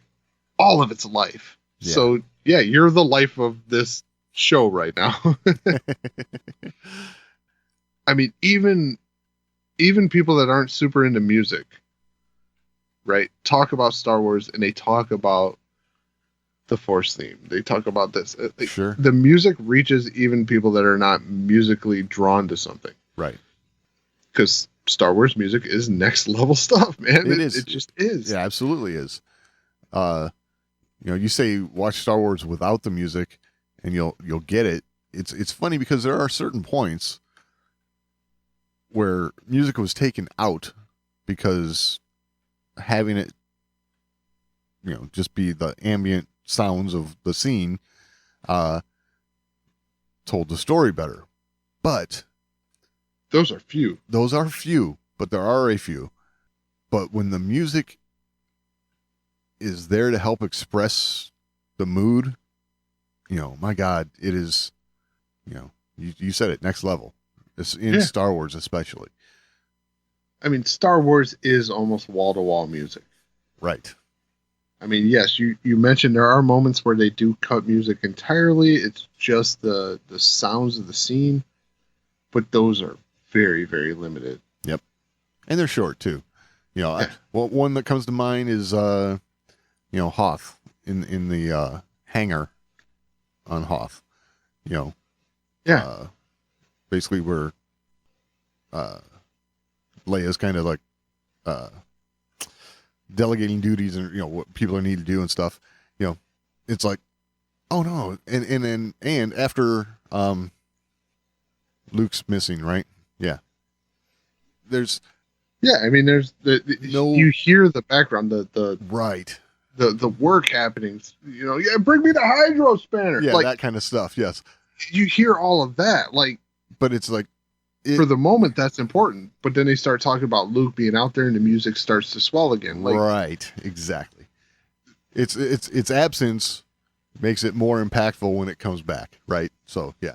all of its life. Yeah. So, yeah, you're the life of this show right now. I mean, even people that aren't super into music, right, talk about Star Wars and they talk about the Force theme. They talk about this. Sure. The music reaches even people that are not musically drawn to something. Right. Because Star Wars music is next level stuff, man. It is. It just is. Yeah, absolutely is. You say watch Star Wars without the music and you'll get it. It's funny because there are certain points where music was taken out because having it, just be the ambient sounds of the scene, told the story better. But those are few, but there are a few. But when the music is there to help express the mood, my God, it is, you said it, next level. It's in Star Wars, especially. I mean, Star Wars is almost wall-to-wall music. Right. I mean, yes, you mentioned there are moments where they do cut music entirely. It's just the sounds of the scene. But those are very, very limited. Yep. And they're short, too. One that comes to mind is, Hoth in the hangar on Hoth. Basically where Leia's kind of like delegating duties and what people need to do and stuff. It's like, oh no, and after Luke's missing, right? Yeah. There's you hear the background, the right, the work happening. Bring me the hydro spanner. Yeah, like, that kind of stuff. Yes. You hear all of that, like, but it's like, for the moment that's important, but then they start talking about Luke being out there and the music starts to swell again. Like, right, exactly. Its absence makes it more impactful when it comes back, right? So yeah.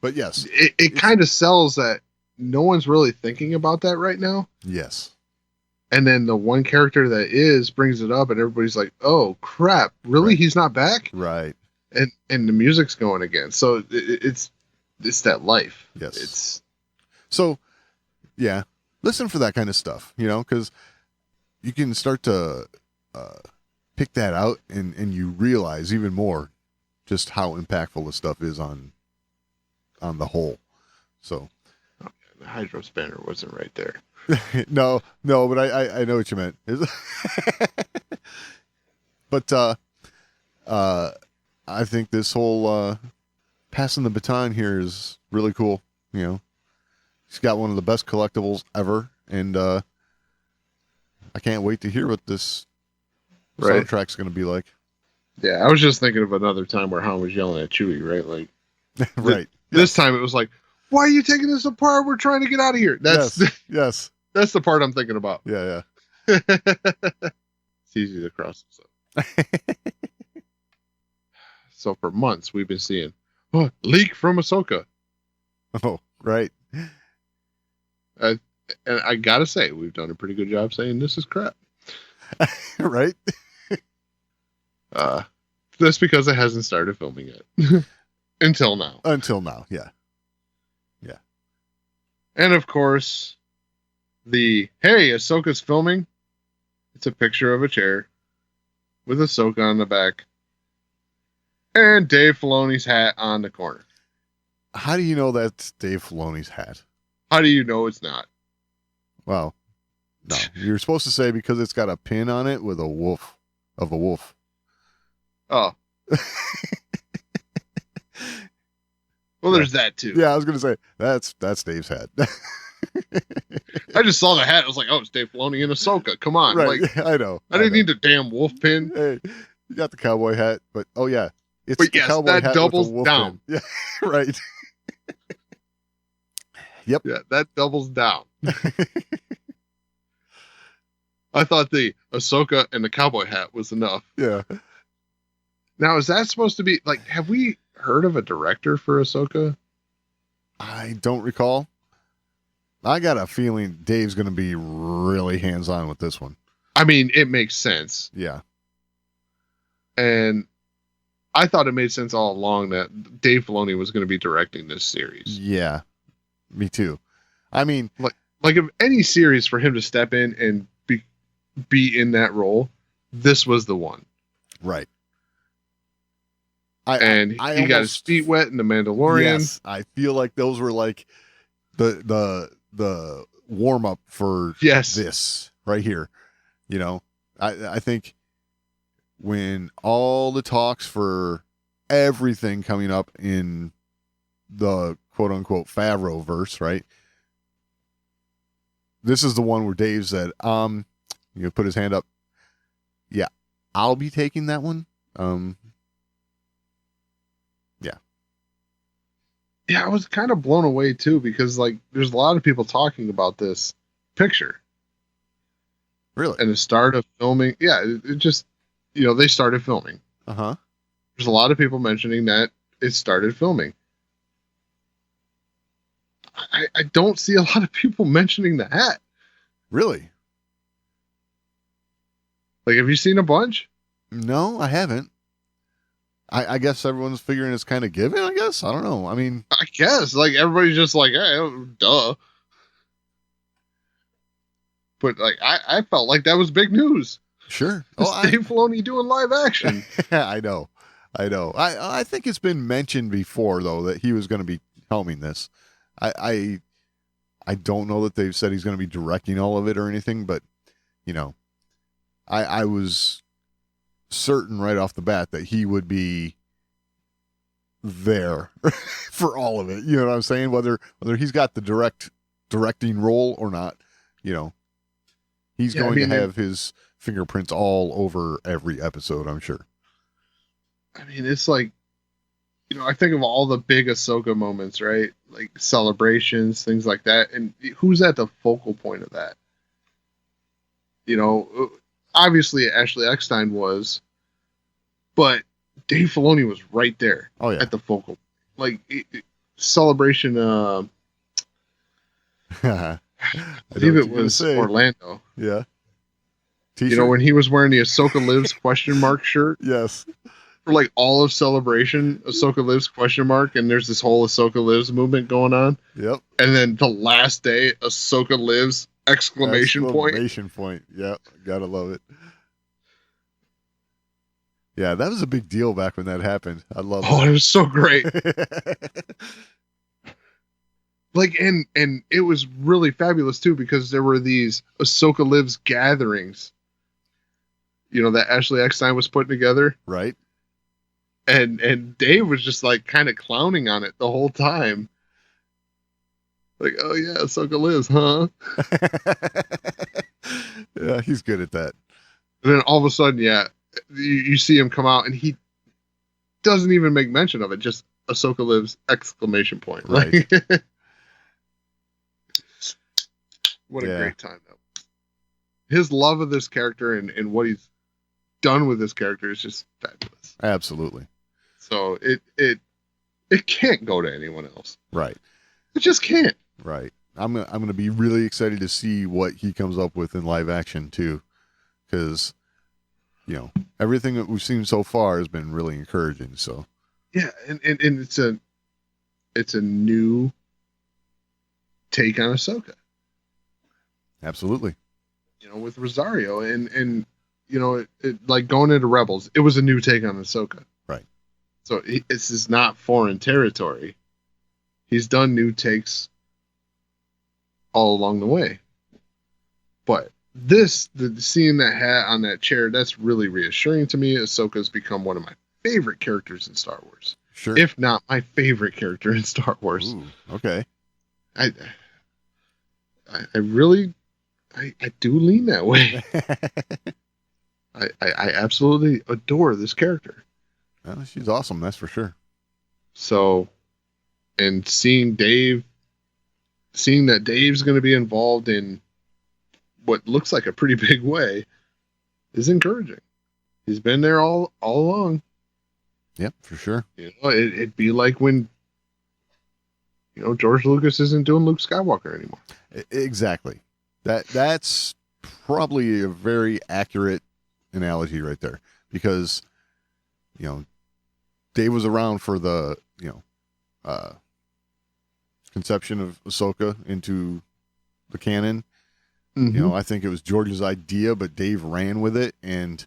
But yes, it kind of sells that no one's really thinking about that right now. Yes. And then the one character that brings it up and everybody's like, oh crap, really? Right. He's not back? Right. And the music's going again. So it's that life. Yes. So, yeah, listen for that kind of stuff, because, you can start to pick that out, and you realize even more just how impactful this stuff is on the whole. So The hydro spanner wasn't right there. no, but I know what you meant. But I think this whole passing the baton here is really cool. You know, he's got one of the best collectibles ever, and I can't wait to hear what this soundtrack's going to be like. Yeah, I was just thinking of another time where Han was yelling at Chewie, right? Like, Right. This time it was like, why are you taking this apart? We're trying to get out of here. That's yes. That's the part I'm thinking about. Yeah. It's easy to cross this up. So for months we've been seeing leak from Ahsoka. Oh, right. And I gotta say, we've done a pretty good job saying this is crap. Right. That's because it hasn't started filming yet. Until now. Yeah. And of course, hey, Ahsoka's filming. It's a picture of a chair with Ahsoka on the back and Dave Filoni's hat on the corner. How do you know that's Dave Filoni's hat? How do you know it's not? Well, no. You're supposed to say because it's got a pin on it with a wolf. Oh. Well, there's that too. Yeah, I was gonna say that's Dave's hat. I just saw the hat. I was like, oh, it's Dave Filoni and Ahsoka. Come on. Right. Like, I know. I didn't need the damn wolf pin. Hey, you got the cowboy hat, but oh yeah. It's But the yes, cowboy that hat doubles with the wolf down. pin. Yeah, right. Yep. Yeah, that doubles down. I thought the Ahsoka and the cowboy hat was enough. Yeah. Now, is that supposed to be like? Have we heard of a director for Ahsoka? I don't recall. I got a feeling Dave's going to be really hands-on with this one. I mean, it makes sense. Yeah. And I thought it made sense all along that Dave Filoni was going to be directing this series. Yeah. Me too. I mean, Like if any series for him to step in and be in that role, this was the one. right. He got his almost- feet wet in The Mandalorian. Yes, I feel like those were like the warm up for Yes. this right here. You know, I think when all the talks for everything coming up in the quote unquote Favreau verse, right? This is the one where Dave said, you put his hand up. Yeah, I'll be taking that one. Yeah, I was kind of blown away too because like there's a lot of people talking about this picture Really? and the start of filming. Yeah, it just they started filming. Uh-huh. There's a lot of people mentioning that it started filming. I don't see a lot of people mentioning the hat. Really? Like, have you seen a bunch? No, I haven't. I guess everyone's figuring it's kind of given, I guess. I don't know. I mean, I guess. Like, everybody's just like, hey, duh. But, like, I felt like that was big news. sure. It's Dave Filoni doing live action. I know. I think it's been mentioned before, though, that he was going to be helming this. I don't know that they've said he's going to be directing all of it or anything, but, I was certain right off the bat that he would be there for all of it. You know what I'm saying? Whether he's got the directing role or not, he's going to have his fingerprints all over every episode, I'm sure. I mean, it's like, I think of all the big Ahsoka moments, right? Like celebrations, things like that. And who's at the focal point of that? Obviously Ashley Eckstein was, but Dave Filoni was right there. Oh, yeah. At the focal. Like, celebration, I believe it was Orlando. Yeah. T-shirt? When he was wearing the Ahsoka Lives question mark shirt. Yes. For like all of Celebration, Ahsoka Lives question mark, and there's this whole Ahsoka Lives movement going on. Yep. And then the last day, Ahsoka Lives Exclamation point. Exclamation point. Yep, gotta love it. Yeah, that was a big deal back when that happened. I love Oh, it. it was so great. Like, and it was really fabulous too, because there were these Ahsoka Lives gatherings, you know, that Ashley Eckstein was putting together. Right. And Dave was just like kind of clowning on it the whole time. Like, oh yeah, Ahsoka Lives, huh? Yeah, he's good at that. And then all of a sudden, yeah, you see him come out and he doesn't even make mention of it. Just Ahsoka Lives, exclamation point. Right. Like, what a Yeah. great time that was. His love of this character and what he's done with this character is just fabulous. Absolutely. So it can't go to anyone else. Right. It just can't. Right. I'm gonna be really excited to see what he comes up with in live action too, because you know everything that we've seen so far has been really encouraging. So Yeah, and it's a new take on Ahsoka. absolutely. You know, with Rosario and you know, it like going into Rebels, it was a new take on Ahsoka. Right. So this is not foreign territory. He's done new takes all along the way. But seeing that hat on that chair, that's really reassuring to me. Ahsoka's become one of my favorite characters in Star Wars. Sure. If not my favorite character in Star Wars. Ooh, okay. I really do lean that way. I absolutely adore this character. Well, she's awesome, that's for sure. So, and seeing that Dave's going to be involved in what looks like a pretty big way is encouraging. He's been there all along. Yep, for sure. You know, it'd be like when, you know, George Lucas isn't doing Luke Skywalker anymore. Exactly. That's probably a very accurate analogy right there, because you know Dave was around for the conception of Ahsoka into the canon. Mm-hmm. You know, I think it was George's idea, but Dave ran with it, and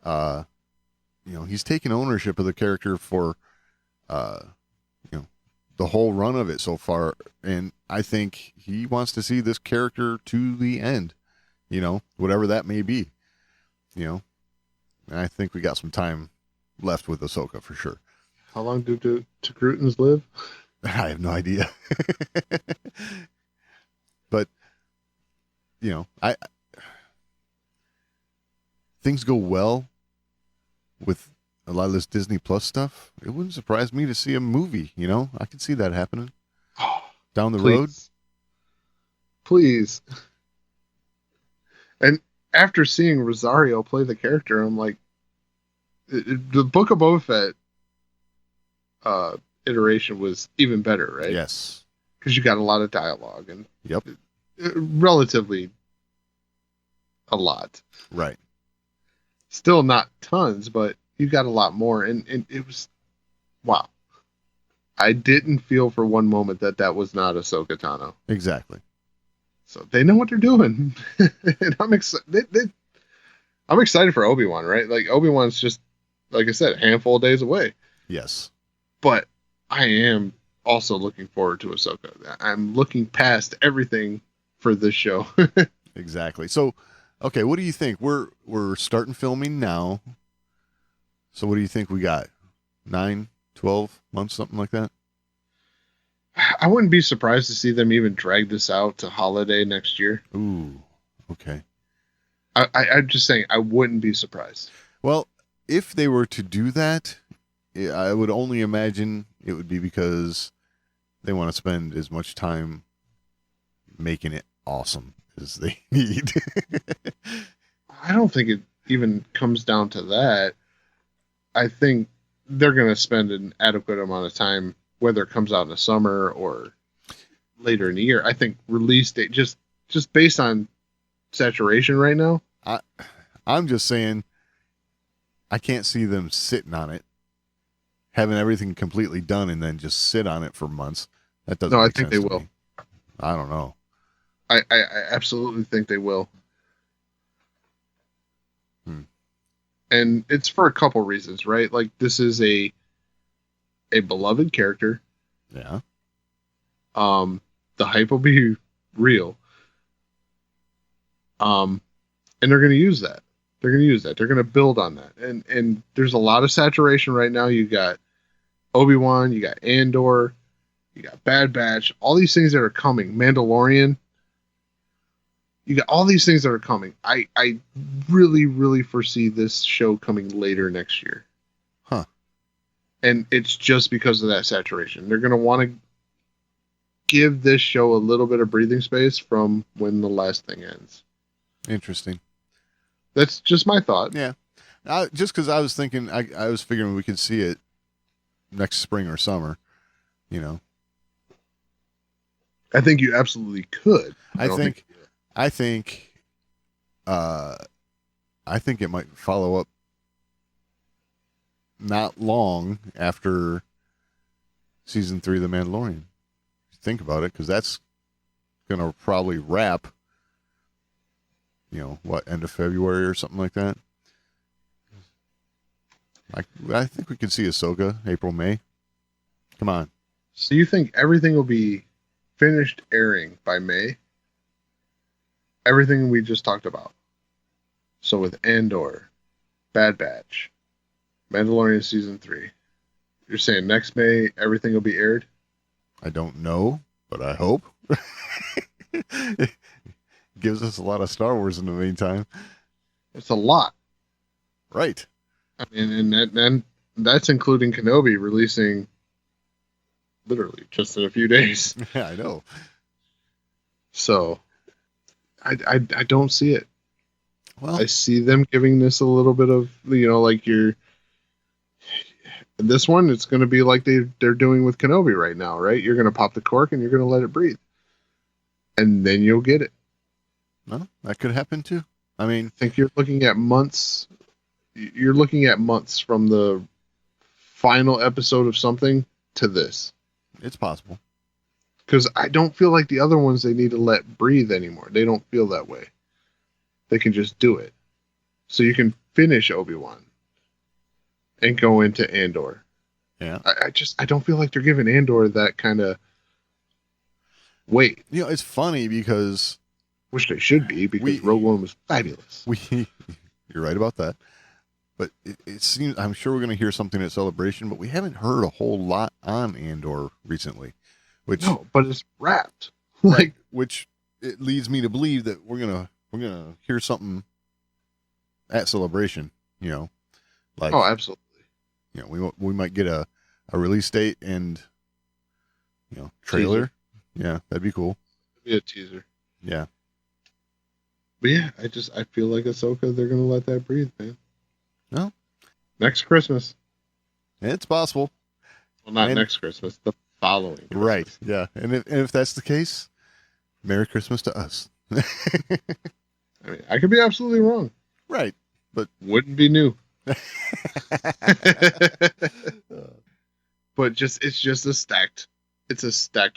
you know, he's taken ownership of the character for you know, the whole run of it so far, and I think he wants to see this character to the end, you know, whatever that may be, you know. And I think we got some time left with Ahsoka for sure. How long do Togrutans live? I have no idea. But you know, things go well with a lot of this Disney Plus stuff. It wouldn't surprise me to see a movie, you know. I could see that happening down the road. Please. And after seeing Rosario play the character, I'm like, the Book of Boba Fett iteration was even better, right? Yes. Because you got a lot of dialogue and Yep. Relatively a lot. Right. Still not tons, but you got a lot more, and it was wow. I didn't feel for one moment that was not Ahsoka Tano. Exactly. So they know what they're doing, and I'm excited. I'm excited for Obi-Wan, right? Like Obi-Wan's just, like I said, a handful of days away. Yes. But I am also looking forward to Ahsoka. I'm looking past everything for this show. Exactly. So, okay, what do you think? We're starting filming now. So what do you think we got? 9, 12 months, something like that? I wouldn't be surprised to see them even drag this out to holiday next year. Ooh, okay. I'm just saying, I wouldn't be surprised. Well, if they were to do that, I would only imagine it would be because they want to spend as much time making it awesome as they need. I don't think it even comes down to that. I think they're going to spend an adequate amount of time, whether it comes out in the summer or later in the year. I think release date, just based on saturation right now. I'm just saying, I can't see them sitting on it, having everything completely done, and then just sit on it for months. That doesn't. No, I make think sense they to will. me. I don't know. I absolutely think they will. And it's for a couple reasons, right? Like, this is a beloved character. Yeah. The hype will be real. And they're going to use that. They're going to build on that. And there's a lot of saturation right now. You got Obi-Wan, you got Andor, you got Bad Batch, all these things that are coming. Mandalorian. You got all these things that are coming. I really, really foresee this show coming later next year. Huh. And it's just because of that saturation. They're going to want to give this show a little bit of breathing space from when the last thing ends. Interesting. That's just my thought. Yeah. Just because I was thinking, I was figuring we could see it next spring or summer, you know. I think you absolutely could. I think it might follow up not long after season 3 of The Mandalorian. Think about it, because that's going to probably wrap, you know, what, end of February or something like that. I think we could see Ahsoka April, May. Come on. So you think everything will be finished airing by May? Everything we just talked about. So with Andor, Bad Batch, Mandalorian season 3, you're saying next May everything will be aired? I don't know, but I hope. It gives us a lot of Star Wars in the meantime. It's a lot. Right. I mean, and that's including Kenobi releasing literally just in a few days. Yeah, I know. So I don't see it. Well, I see them giving this a little bit of, you know, like this one, it's going to be like they're doing with Kenobi right now, right? You're going to pop the cork and you're going to let it breathe. And then you'll get it. no, that could happen too. I mean, I think you're looking at months. You're looking at months from the final episode of something to this. it's possible. Because I don't feel like the other ones they need to let breathe anymore. They don't feel that way. They can just do it. So you can finish Obi-Wan and go into Andor. Yeah. I don't feel like they're giving Andor that kind of weight. You know, it's funny because Which they should be, because Rogue One was fabulous. You're right about that. But it seems, I'm sure we're going to hear something at Celebration, but we haven't heard a whole lot on Andor recently. No, but it's wrapped. Right, which it leads me to believe that we're gonna hear something at Celebration. You know, like, oh, absolutely. You know, we might get a release date and, you know, trailer. Teaser. Yeah, that'd be cool. It'd be a teaser. Yeah. But yeah, I feel like Ahsoka, they're gonna let that breathe, man. No, Next Christmas. it's possible. Well, not And- next Christmas. The following Christmas. Right. Yeah. And if that's the case, Merry Christmas to us. I mean, I could be absolutely wrong. Right. But Wouldn't be new. But it's just a stacked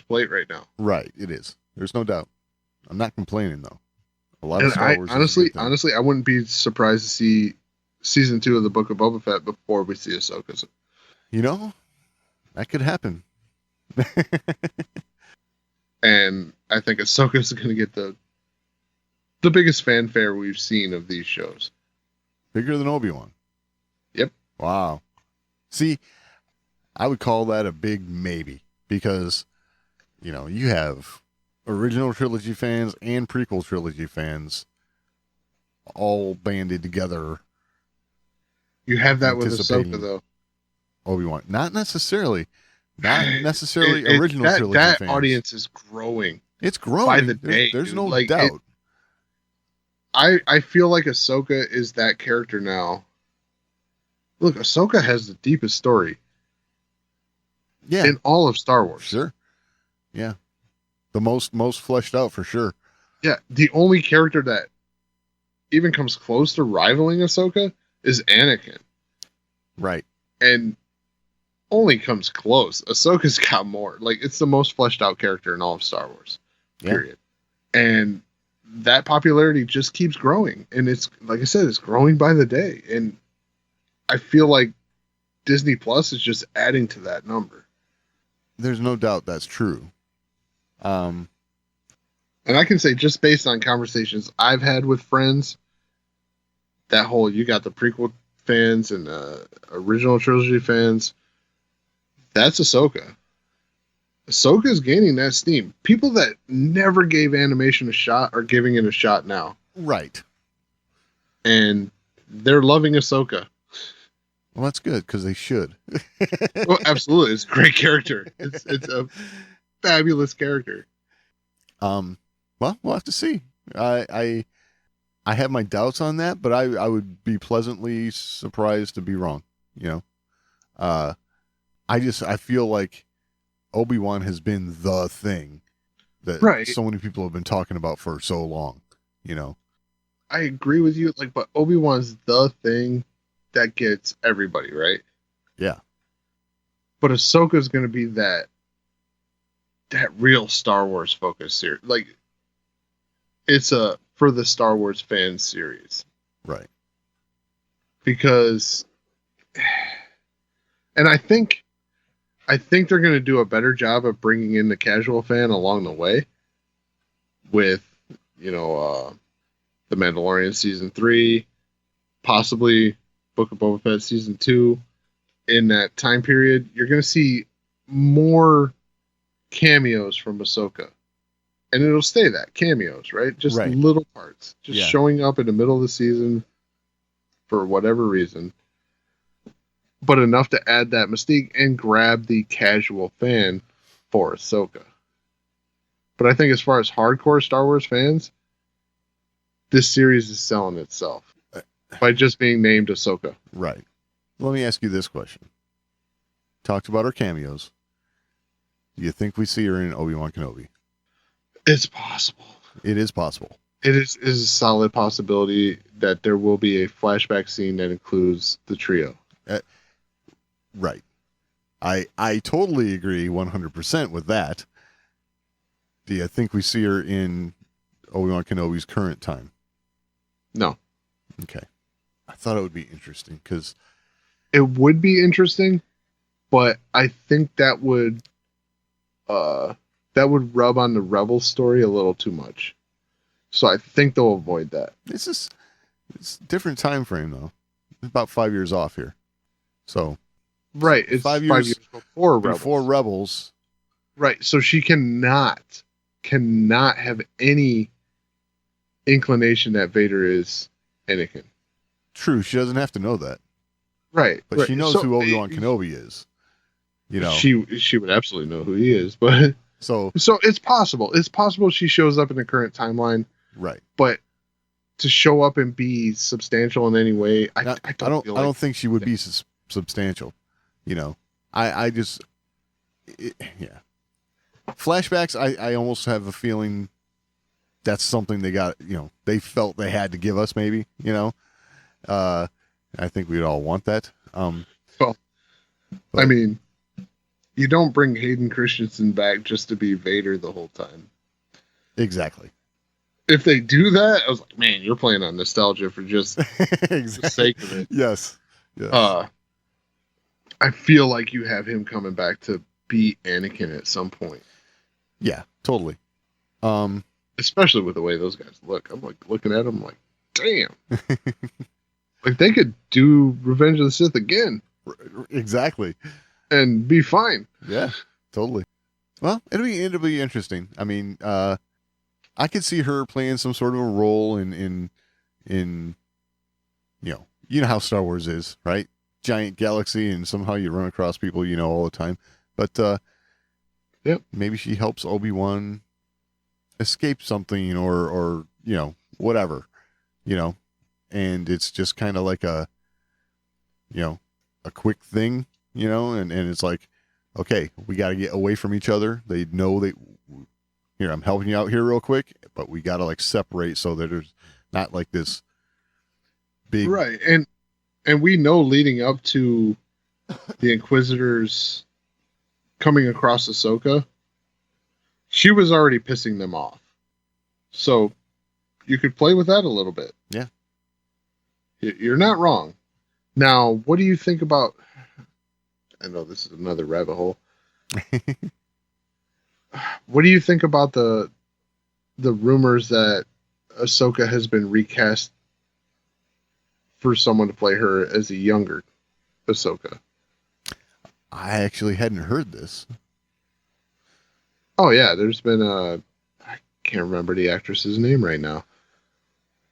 plate right now. right, it is. There's no doubt. I'm not complaining though. A lot of And Star Wars. honestly, I wouldn't be surprised to see season 2 of the Book of Boba Fett before we see Ahsoka. You know, that could happen. And I think Ahsoka's going to get the biggest fanfare we've seen of these shows. Bigger than Obi-Wan. Yep. Wow. See, I would call that a big maybe, because, you know, you have original trilogy fans and prequel trilogy fans all banded together. You have that with Anticipating Ahsoka, though. Obi-Wan. Not necessarily original trilogy that fans. audience is growing. It's growing. by the day, There's dude. no Like, doubt. I feel like Ahsoka is that character now. Look, Ahsoka has the deepest story Yeah. in all of Star Wars. Sure. Yeah. The most fleshed out for sure. Yeah, the only character that even comes close to rivaling Ahsoka is Anakin. Right. And only comes close. Ahsoka's got more. Like, it's the most fleshed out character in all of Star Wars. Yeah. Period. And that popularity just keeps growing. And it's, like I said, it's growing by the day. And I feel like Disney Plus is just adding to that number. There's no doubt that's true. And I can say, just based on conversations I've had with friends, that whole, you got the prequel fans and original trilogy fans, that's Ahsoka. Ahsoka is gaining that steam. People that never gave animation a shot are giving it a shot now. Right. And they're loving Ahsoka. Well, that's good, because they should. Well, absolutely. It's a great character. It's a fabulous character. Well, we'll have to see. I have my doubts on that, but I would be pleasantly surprised to be wrong. You know, I feel like Obi-Wan has been the thing that so many people have been talking about for so long. You know, I agree with you. Like, but Obi-Wan's the thing that gets everybody, right? Yeah. But Ahsoka's going to be that real Star Wars focus series. Like, it's a for the Star Wars fans series. Right. Because, and I think they're going to do a better job of bringing in the casual fan along the way with, you know, The Mandalorian Season 3, possibly Book of Boba Fett Season 2. In that time period, you're going to see more cameos from Ahsoka. And it'll stay that, cameos, right? Just little parts. Just showing up in the middle of the season for whatever reason. But enough to add that mystique and grab the casual fan for Ahsoka. But I think as far as hardcore Star Wars fans, this series is selling itself by just being named Ahsoka. Right. Let me ask you this question. Talked about her cameos. Do you think we see her in Obi-Wan Kenobi? It's possible. It is possible. It is a solid possibility that there will be a flashback scene that includes the trio. Right. I totally agree 100% with that. Do you think we see her in Obi-Wan Kenobi's current time? No. Okay. I thought it would be interesting because it would be interesting, but I think that would rub on the Rebel story a little too much. So I think they'll avoid that. It's a different time frame though. It's about 5 years off here. So right, it's 5 years before Rebels. Right, so she cannot have any inclination that Vader is Anakin. True, she doesn't have to know that. Right, but she knows who Obi-Wan Kenobi is. You know, she would absolutely know who he is, but so it's possible. It's possible she shows up in the current timeline. Right, but to show up and be substantial in any way, I don't think she would be substantial. You know, yeah. Flashbacks, I almost have a feeling that's something they got, you know, they felt they had to give us maybe, you know. I think we'd all want that. Well, I mean, you don't bring Hayden Christensen back just to be Vader the whole time. Exactly. If they do that, I was like, man, you're playing on nostalgia for just the sake of it. Yes. I feel like you have him coming back to be Anakin at some point. Yeah, totally. Especially with the way those guys look. I'm like looking at them like, damn. Like they could do Revenge of the Sith again. Exactly. And be fine. Yeah, totally. Well, it'll be interesting. I mean, I could see her playing some sort of a role in you know how Star Wars is, right? Giant galaxy, and somehow you run across people you know all the time. But maybe she helps Obi-Wan escape something or you know, whatever, you know, and it's just kind of like a, you know, a quick thing, you know, and it's like, okay, we got to get away from each other. They know that, here, I'm helping you out here real quick, but we got to like separate so that there's not like this big. Right. And we know leading up to the Inquisitors coming across Ahsoka, she was already pissing them off. So you could play with that a little bit. Yeah. You're not wrong. Now, what do you think about... I know this is another rabbit hole. What do you think about the rumors that Ahsoka has been recast for someone to play her as a younger Ahsoka? I actually hadn't heard this. Oh, yeah. There's been I can't remember the actress's name right now.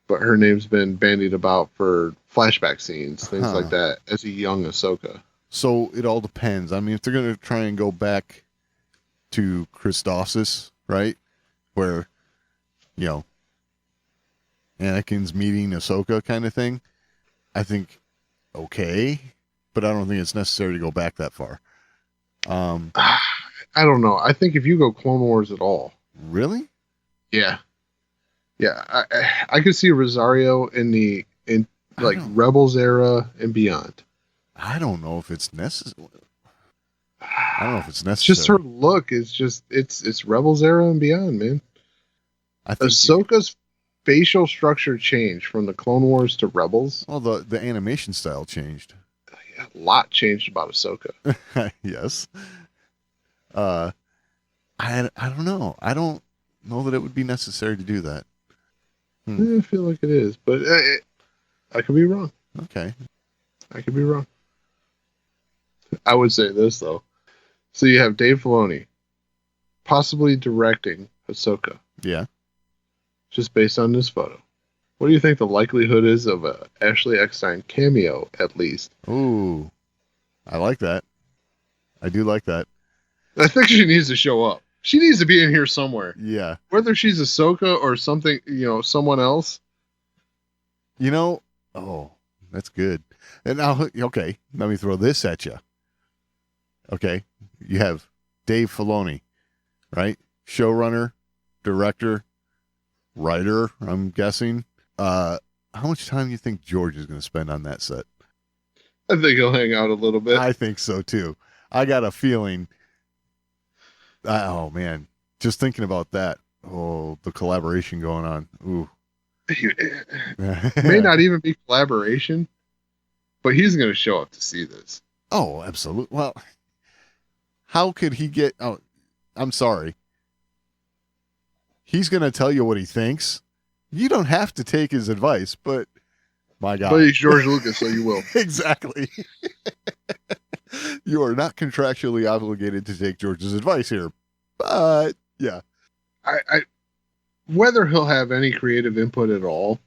But her name's been bandied about for flashback scenes, things like that, as a young Ahsoka. So it all depends. I mean, if they're going to try and go back to Christophsis, right? Where, you know, Anakin's meeting Ahsoka kind of thing, I think, okay. But I don't think it's necessary to go back that far. I don't know. I think if you go Clone Wars at all. Really? Yeah. Yeah. I could see Rosario in Rebels era and beyond. I don't know if it's necessary. I don't know if it's necessary. Just her look is just it's Rebels era and beyond, man. I think Ahsoka's facial structure changed from the Clone Wars to Rebels. Well, the animation style changed. A lot changed about Ahsoka. Yes. I don't know. I don't know that it would be necessary to do that. I feel like it is, but I could be wrong. Okay. I could be wrong. I would say this, though. So you have Dave Filoni possibly directing Ahsoka. Yeah. Just based on this photo. What do you think the likelihood is of a Ashley Eckstein cameo, at least? Ooh. I like that. I do like that. I think she needs to show up. She needs to be in here somewhere. Yeah. Whether she's Ahsoka or something, someone else. Oh, that's good. And now, okay, let me throw this at you. Okay, you have Dave Filoni, right? Showrunner, director, writer, I'm guessing. How much time do you think George is going to spend on that set? I think he'll hang out a little bit. I think so, too. I got a feeling. Oh, man. Just thinking about that. Oh, the collaboration going on. Ooh. It may not even be collaboration, but he's going to show up to see this. Oh, absolutely. Well, how could he get... Oh, I'm sorry. He's going to tell you what he thinks. You don't have to take his advice, but my God. But he's George Lucas, so you will. Exactly. You are not contractually obligated to take George's advice here. But, yeah. I whether he'll have any creative input at all,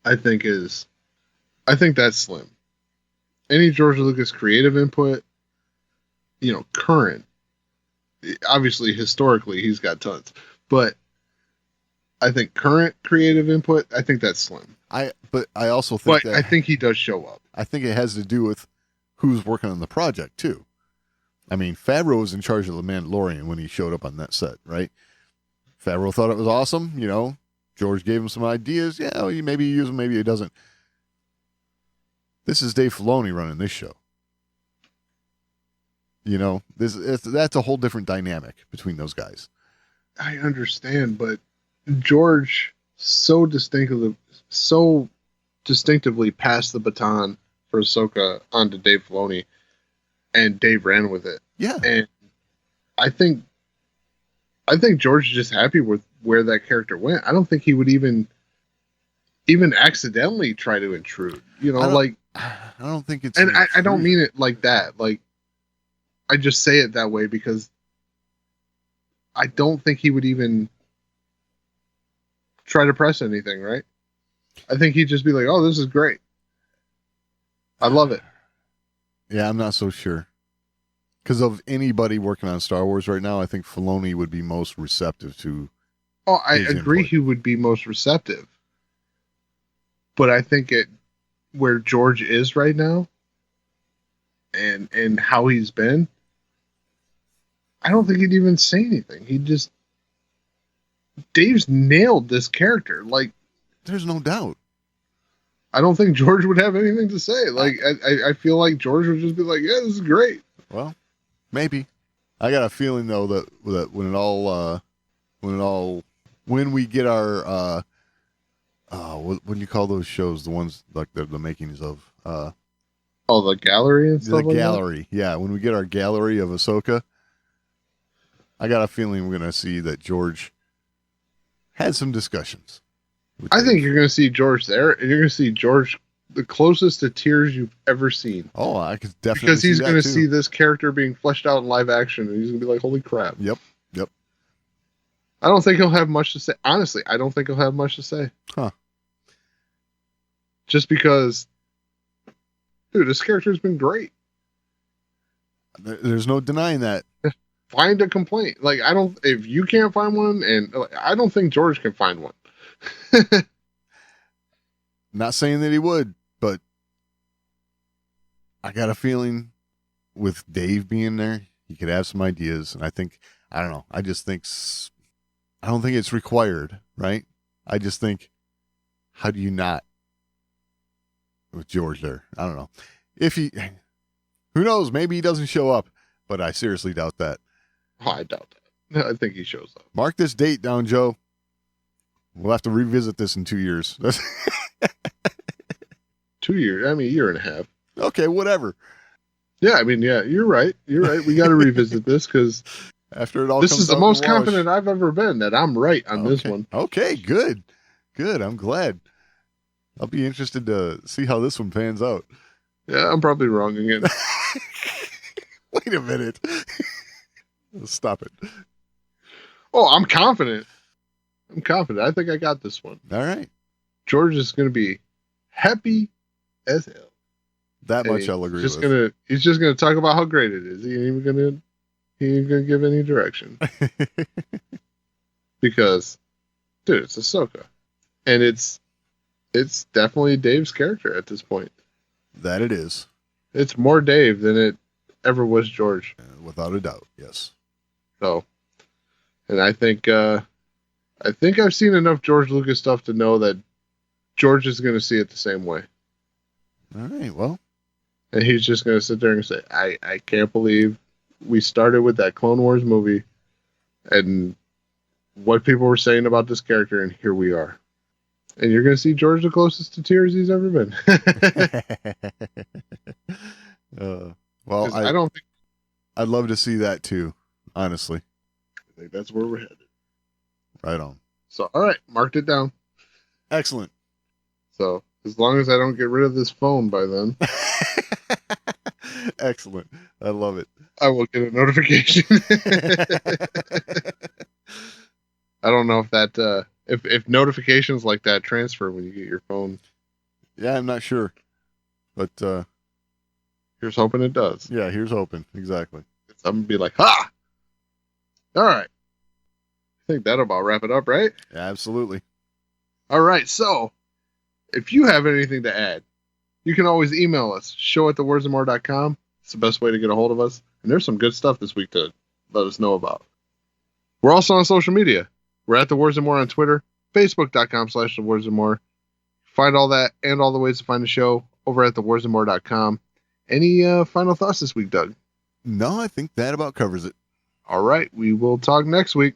I think that's slim. Any George Lucas creative input, current, obviously historically he's got tons, but I think current creative input, I think that's slim. But I also think I think he does show up. I think it has to do with who's working on the project too. I mean, Favreau was in charge of The Mandalorian when he showed up on that set, right? Favreau thought it was awesome. George gave him some ideas. Yeah, maybe he uses them, maybe he doesn't. This is Dave Filoni running this show. That's a whole different dynamic between those guys. I understand, but George so distinctively passed the baton for Ahsoka onto Dave Filoni, and Dave ran with it. Yeah, and I think George is just happy with where that character went. I don't think he would even accidentally try to intrude. I don't think it's. And I don't mean it like that. Like, I just say it that way because I don't think he would even try to press anything, right? I think he'd just be like, "Oh, this is great. I love it." Yeah, I'm not so sure. Because of anybody working on Star Wars right now, I think Filoni would be most receptive to. Oh, I agree. Input. He would be most receptive. But I think where George is right now, and how he's been, I don't think he'd even say anything. Dave's nailed this character. Like, there's no doubt. I don't think George would have anything to say. Like, I feel like George would just be like, "Yeah, this is great." Well, maybe. I got a feeling though that when it all when we get our what do you call those shows? The ones like the makings of the gallery and stuff. The gallery, yeah. When we get our gallery of Ahsoka, I got a feeling we're gonna see that George had some discussions. I think you're gonna see George there, and you're gonna see George the closest to tears you've ever seen. Oh, I could definitely because he's see that gonna too. see this character being fleshed out in live action, and he's gonna be like, "Holy crap!" Yep. I don't think he'll have much to say. Honestly, I don't think he'll have much to say. Huh. Just because, dude, this character's been great. There's no denying that. Find a complaint. Like, if you can't find one, and I don't think George can find one. Not saying that he would, but I got a feeling with Dave being there, he could have some ideas. And I don't know. I don't think it's required, right? I just think, how do you not with George there? I don't know. Who knows? Maybe he doesn't show up, but I seriously doubt that. Oh, I doubt that. I think he shows up. Mark this date down, Joe. We'll have to revisit this in 2 years. 2 years. I mean, a year and a half. Okay, whatever. Yeah, I mean, yeah, you're right. You're right. We got to revisit this because after it all, this comes is the out most in the wash. confident I've ever been that I'm right on this one. Okay, good. I'm glad. I'll be interested to see how this one pans out. Yeah, I'm probably wrong again. Wait a minute. Stop it. Oh, I'm confident. I think I got this one. All right. George is going to be happy as hell. That much I'll agree with. He's just gonna talk about how great it is. He ain't gonna give any direction. Because, dude, it's Ahsoka. And it's definitely Dave's character at this point. That it is. It's more Dave than it ever was George. Without a doubt, yes. So, and I think I've seen enough George Lucas stuff to know that George is gonna see it the same way. All right, well. And he's just going to sit there and say, I can't believe we started with that Clone Wars movie and what people were saying about this character, and here we are. And you're going to see George the closest to tears he's ever been. Well, I don't think... I'd love to see that too, honestly. I think that's where we're headed. Right on. So, all right, marked it down. Excellent. So, as long as I don't get rid of this phone by then... Excellent. I love it. I will get a notification. I don't know if that if notifications like that transfer when you get your phone. Yeah, I'm not sure. But here's hoping it does. Yeah, here's hoping. Exactly. I'm gonna be like, ha! All right. I think that'll about wrap it up, right? Yeah, absolutely. All right, so if you have anything to add, you can always email us, show@thewordsandmore.com. It's the best way to get a hold of us. And there's some good stuff this week to let us know about. We're also on social media. We're at The Words and More on Twitter, facebook.com/thewordsandmore. Find all that and all the ways to find the show over at thewordsandmore.com. Any final thoughts this week, Doug? No, I think that about covers it. All right, we will talk next week.